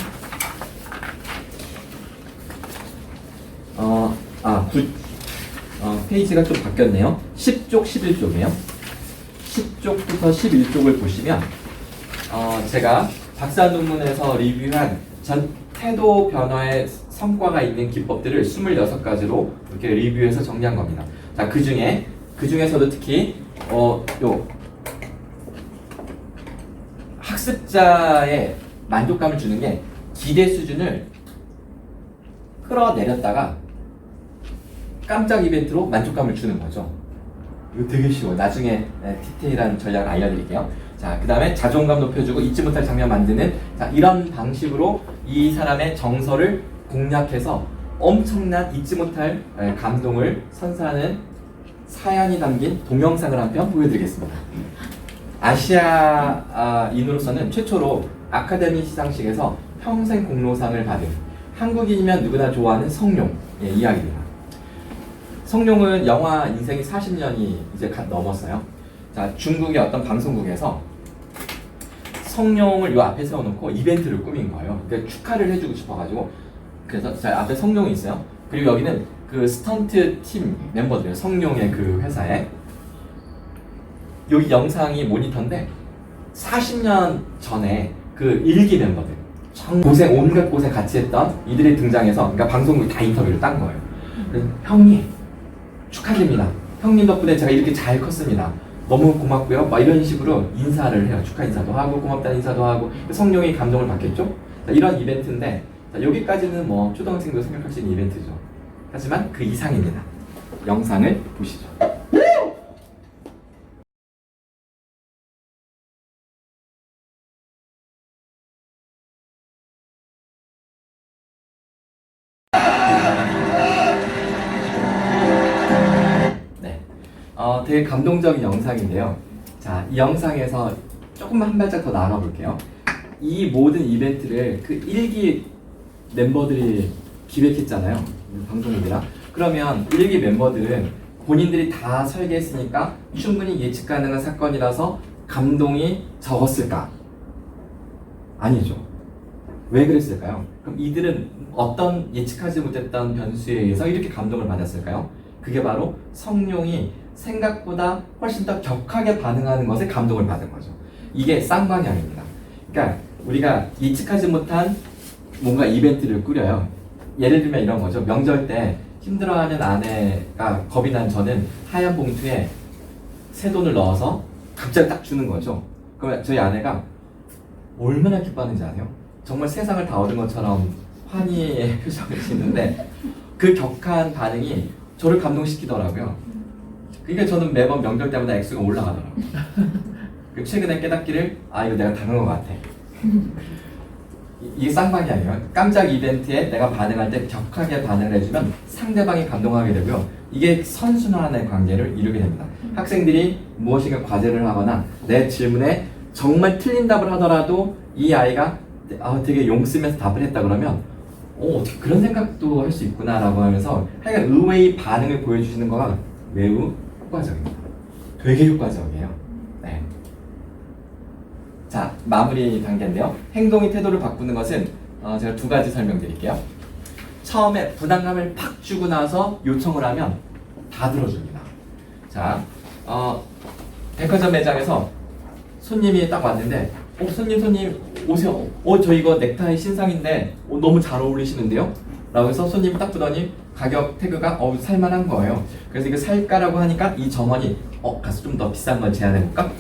페이지가 좀 바뀌었네요. 10쪽, 11쪽이에요. 10쪽부터 11쪽을 보시면 제가 박사 논문에서 리뷰한 전 태도 변화의 성과가 있는 기법들을 26가지로 이렇게 리뷰해서 정리한 겁니다. 자, 그 중에서도 특히 요 학습자의 만족감을 주는 게 기대 수준을 끌어내렸다가 깜짝 이벤트로 만족감을 주는 거죠. 이거 되게 쉬워요. 나중에 디테일한 전략을 알려드릴게요. 자, 그 다음에 자존감 높여주고 잊지 못할 장면 만드는, 자, 이런 방식으로 이 사람의 정서를 공략해서 엄청난 잊지 못할 감동을 선사하는 사연이 담긴 동영상을 한 편 보여드리겠습니다. 아시아인으로서는 최초로 아카데미 시상식에서 평생 공로상을 받은 한국인이면 누구나 좋아하는 성룡의 이야기입니다. 성룡은 영화 인생이 40년이 이제 갓 넘었어요. 자, 중국의 어떤 방송국에서 성룡을 요 앞에 세워놓고 이벤트를 꾸민 거예요. 그러니까 축하를 해주고 싶어가지고. 그래서 자, 앞에 성룡이 있어요. 그리고 여기는 그 스턴트 팀 멤버들이에요. 성룡의 그 회사에. 여기 영상이 모니터인데 40년 전에 그 일기 멤버들 온갖 고생 같이 했던 이들이 등장해서, 그러니까 방송국이 다 인터뷰를 딴 거예요. 그래서 형님 축하드립니다. 형님 덕분에 제가 이렇게 잘 컸습니다. 너무 고맙고요. 막 이런 식으로 인사를 해요. 축하 인사도 하고 고맙다는 인사도 하고. 성룡이 감동을 받겠죠. 자, 이런 이벤트인데, 자, 여기까지는 뭐 초등학생도 생각할 수 있는 이벤트죠. 하지만 그 이상입니다. 영상을 보시죠. 되게 감동적인 영상인데요. 자, 이 영상에서 조금만 한 발짝 더 나아가 볼게요. 이 모든 이벤트를 그 1기 멤버들이 기획했잖아요. 방송국이랑. 그러면 1기 멤버들은 본인들이 다 설계했으니까 충분히 예측 가능한 사건이라서 감동이 적었을까? 아니죠. 왜 그랬을까요? 그럼 이들은 어떤 예측하지 못했던 변수에 의해서 이렇게 감동을 받았을까요? 그게 바로 성룡이 생각보다 훨씬 더 격하게 반응하는 것에 감동을 받은 거죠. 이게 쌍방향입니다. 그러니까 우리가 예측하지 못한 뭔가 이벤트를 꾸려요. 예를 들면 이런 거죠. 명절 때 힘들어하는 아내가 겁이 난 저는 하얀 봉투에 새돈을 넣어서 갑자기 딱 주는 거죠. 그러면 저희 아내가 얼마나 기뻐하는지 아세요? 정말 세상을 다 얻은 것처럼 환희의 표정을 짓는데 그 격한 반응이 저를 감동시키더라고요. 그러니까 저는 매번 명절 때마다 액수가 올라가더라고요. 최근에 깨닫기를 이거 내가 당한 것 같아. 이게 쌍방향이에요. 깜짝 이벤트에 내가 반응할 때 격하게 반응을 해주면 상대방이 감동하게 되고요. 이게 선순환의 관계를 이루게 됩니다. 학생들이 무엇인가 과제를 하거나 내 질문에 정말 틀린 답을 하더라도 이 아이가 되게 용 쓰면서 답을 했다 그러면 어떻게 그런 생각도 할 수 있구나 라고 하면서 하여간 의외의 반응을 보여주시는 거가 매우 효과적입니다. 되게 효과적이에요. 네. 자, 마무리 단계인데요. 행동이 태도를 바꾸는 것은 제가 두 가지 설명드릴게요. 처음에 부담감을 팍 주고 나서 요청을 하면 다 들어줍니다. 자, 백화점 매장에서 손님이 딱 왔는데 손님 오세요. 저 이거 넥타이 신상인데 너무 잘 어울리시는데요? 라고 해서 손님이 딱 보더니 가격 태그가 살만한 거예요. 그래서 이거 살까라고 하니까 이 점원이 가서 좀 더 비싼 걸 제안해볼까?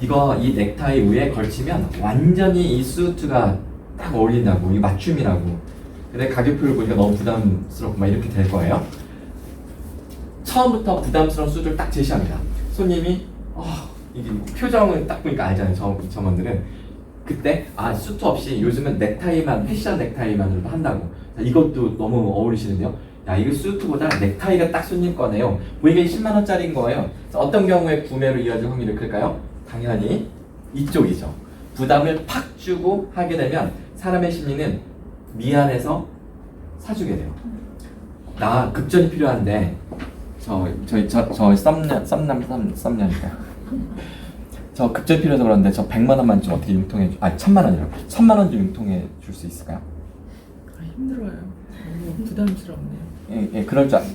이 넥타이 위에 걸치면 완전히 이 수트가 딱 어울린다고, 이거 맞춤이라고. 근데 가격표를 보니까 너무 부담스럽고 막 이렇게 될 거예요. 처음부터 부담스러운 수트를 딱 제시합니다. 손님이 이게 표정을 딱 보니까 알잖아요. 이 점원들은. 그때 수트 없이 요즘은 넥타이만, 패션 넥타이만으로도 한다고. 자, 이것도 너무 어울리시는데요. 이거 수트보다 넥타이가 딱 손님 거네요. 보니까 10만 원짜리인 거예요. 어떤 경우에 구매로 이어질 확률이 클까요? 당연히 이쪽이죠. 부담을 팍 주고 하게 되면 사람의 심리는 미안해서 사주게 돼요. 나 급전이 필요한데 저희 썸남이니까 저 급전 필요해서 그러는데 저 100만 원만 좀 어떻게 융통해 1000만 원이라고 1000만 원 좀 융통해 줄 수 있을까요? 힘들어요. 너무 부담스럽네요. 예,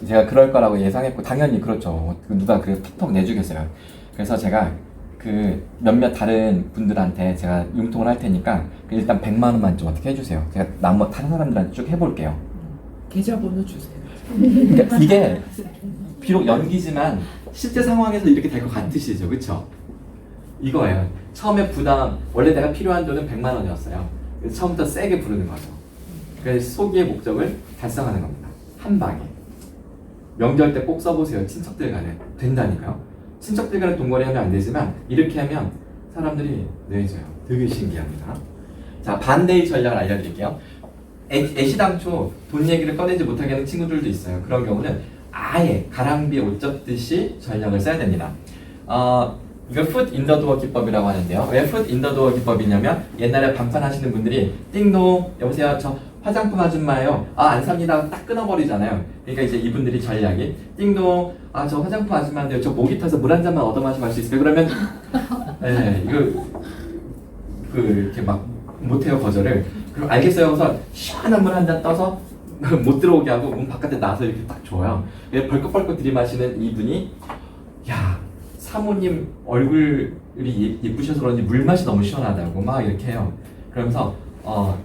제가 그럴 거라고 예상했고 당연히 그렇죠. 누가 그렇게 톡톡 내주겠어요. 그래서 제가 그 몇몇 다른 분들한테 제가 융통을 할 테니까 일단 100만 원만 좀 어떻게 해주세요. 제가 다른 사람들한테 쭉 해볼게요. 계좌번호 주세요. 그러니까 이게 비록 연기지만 실제 상황에서 이렇게 될 것 같으시죠, 그렇죠? 이거예요. 처음에 원래 내가 필요한 돈은 100만 원이었어요. 그래서 처음부터 세게 부르는 거죠. 그래서 소기의 목적을 달성하는 겁니다. 한 방에. 명절 때 꼭 써보세요. 친척들 간에. 된다니까요. 친척들 간에 돈거래 하면 안 되지만 이렇게 하면 사람들이 내줘요. 되게 신기합니다. 자, 반대의 전략을 알려드릴게요. 애시당초 돈 얘기를 꺼내지 못하게 하는 친구들도 있어요. 그런 경우는 아예 가랑비에 옷 젖듯이 전략을 써야 됩니다. 이걸 풋 인더도어 기법이라고 하는데요. 왜 풋 인더도어 기법이냐면 옛날에 방판하시는 분들이 띵동 여보세요 저 화장품 아줌마예요. 안 삽니다. 딱 끊어버리잖아요. 그러니까 이제 이분들이 전략이 띵동 저 화장품 아줌마인데요. 저 목이 타서 물 한 잔만 얻어 마시고 갈 수 있을까요? 그러면 이거 이렇게 막 못해요 거절을. 그럼 알겠어요. 그래서 시원한 물 한 잔 떠서 못 들어오게 하고 문 바깥에 나와서 이렇게 딱 줘요. 벌컥벌컥 들이마시는 이분이 사모님 얼굴이 예쁘셔서 그런지 물맛이 너무 시원하다고 막 이렇게 해요. 그러면서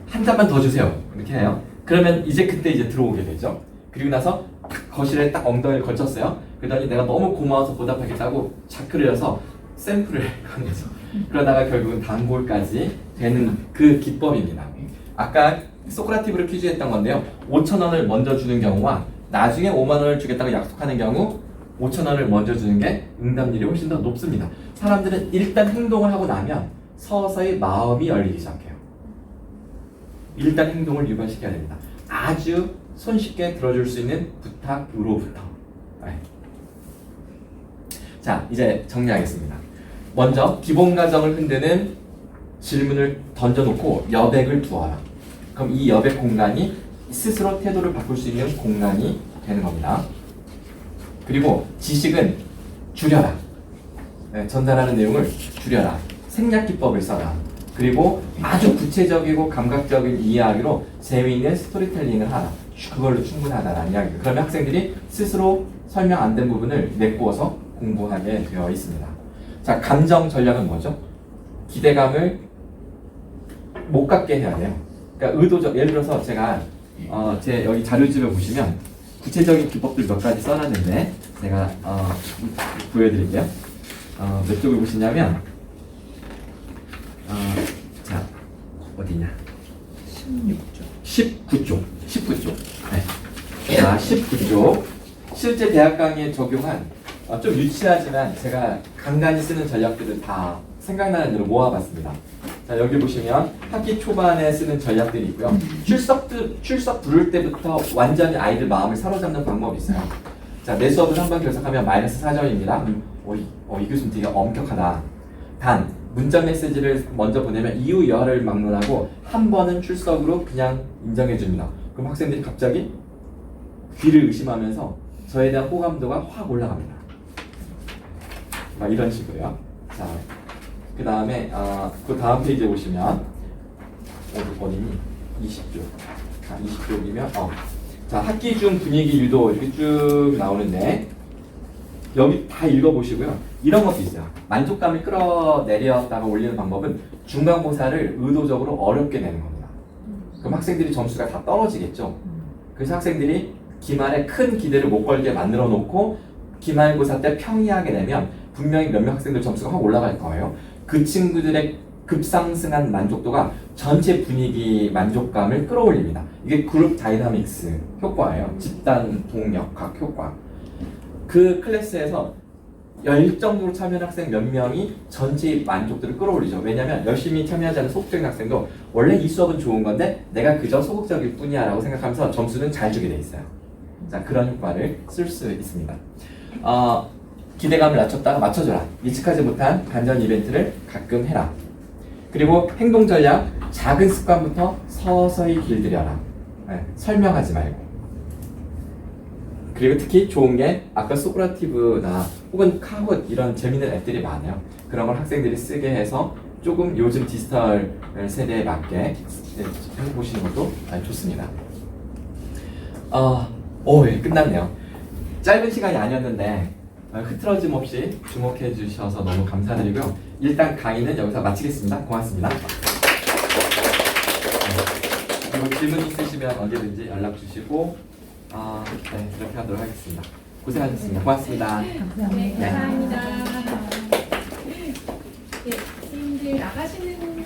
한 잔만 더 주세요. 이렇게 해요. 그러면 그때 들어오게 되죠. 그리고 나서 거실에 딱 엉덩이를 걸쳤어요. 그러더니 내가 너무 고마워서 보답하겠다고 자크를 해서 샘플을 꺼내서 그러다가 결국은 단골까지 되는 그 기법입니다. 아까 소크라티브를 퀴즈했던 건데요. 5,000원을 먼저 주는 경우와 나중에 5만 원을 주겠다고 약속하는 경우 5,000원을 먼저 주는 게 응답률이 훨씬 더 높습니다. 사람들은 일단 행동을 하고 나면 서서히 마음이 열리기 시작해요. 일단 행동을 유발시켜야 됩니다. 아주 손쉽게 들어줄 수 있는 부탁으로부터. 자, 이제 정리하겠습니다. 먼저 기본 가정을 흔드는 질문을 던져놓고 여백을 두어라. 그럼 이 여백 공간이 스스로 태도를 바꿀 수 있는 공간이 되는 겁니다. 그리고 지식은 줄여라. 네, 전달하는 내용을 줄여라. 생략 기법을 써라. 그리고 아주 구체적이고 감각적인 이야기로 재미있는 스토리텔링을 하라. 그걸로 충분하다라는 이야기예요. 그러면 학생들이 스스로 설명 안 된 부분을 메꾸어서 공부하게 되어 있습니다. 자, 감정 전략은 뭐죠? 기대감을 못 갖게 해야 돼요. 그러니까 의도적, 예를 들어서 제가 제 여기 자료집에 보시면 구체적인 기법들 몇 가지 써놨는데 제가 보여드릴게요. 몇 쪽을 보시냐면 자, 어디냐? 19쪽. 네. 자, 19쪽. 실제 대학 강의에 적용한 좀 유치하지만 제가 간간히 쓰는 전략들을 다 생각나는 대로 모아봤습니다. 자, 여기 보시면 학기 초반에 쓰는 전략들이 있고요. 출석 부를 때부터 완전히 아이들 마음을 사로잡는 방법이 있어요. 자, 내 수업을 한 번 결석하면 -4점입니다. 이 교수님 되게 엄격하다. 단, 문자 메시지를 먼저 보내면 이유 여하를 막론하고 한 번은 출석으로 그냥 인정해 줍니다. 그럼 학생들이 갑자기 귀를 의심하면서 저에 대한 호감도가 확 올라갑니다. 막 이런 식으로요. 자, 그 다음에 그 다음 페이지에 보시면 어디니? 20쪽. 20쪽이면 자, 학기 중 분위기 유도 이렇게 쭉 나오는데 여기 다 읽어보시고요. 이런 것도 있어요. 만족감을 끌어내렸다가 올리는 방법은 중간고사를 의도적으로 어렵게 내는 겁니다. 그럼 학생들이 점수가 다 떨어지겠죠. 그래서 학생들이 기말에 큰 기대를 못 걸게 만들어 놓고 기말고사 때 평이하게 내면 분명히 몇몇 학생들 점수가 확 올라갈 거예요. 그 친구들의 급상승한 만족도가 전체 분위기 만족감을 끌어올립니다. 이게 그룹 다이나믹스 효과예요. 집단 동력학 효과. 그 클래스에서 열정적으로 참여한 학생 몇 명이 전체의 만족도를 끌어올리죠. 왜냐하면 열심히 참여하지 않는 소극적인 학생도 원래 이 수업은 좋은 건데 내가 그저 소극적일 뿐이야 라고 생각하면서 점수는 잘 주게 돼 있어요. 자, 그런 효과를 쓸 수 있습니다. 기대감을 낮췄다가 맞춰줘라. 예측하지 못한 반전 이벤트를 가끔 해라. 그리고 행동 전략, 작은 습관부터 서서히 길들여라. 네, 설명하지 말고. 그리고 특히 좋은 게 아까 소크라티브나 혹은 카헛 이런 재밌는 앱들이 많아요. 그런 걸 학생들이 쓰게 해서 조금 요즘 디지털 세대에 맞게 해보시는 것도 좋습니다. 예, 끝났네요. 짧은 시간이 아니었는데 흐트러짐 없이 주목해 주셔서 너무 감사드리고요. 일단 강의는 여기서 마치겠습니다. 고맙습니다. 그리고 질문 있으시면 언제든지 연락 주시고 네, 이렇게 하도록 하겠습니다. 고생하셨습니다. 고맙습니다. 네, 감사합니다. 예, 선생님들 나가시는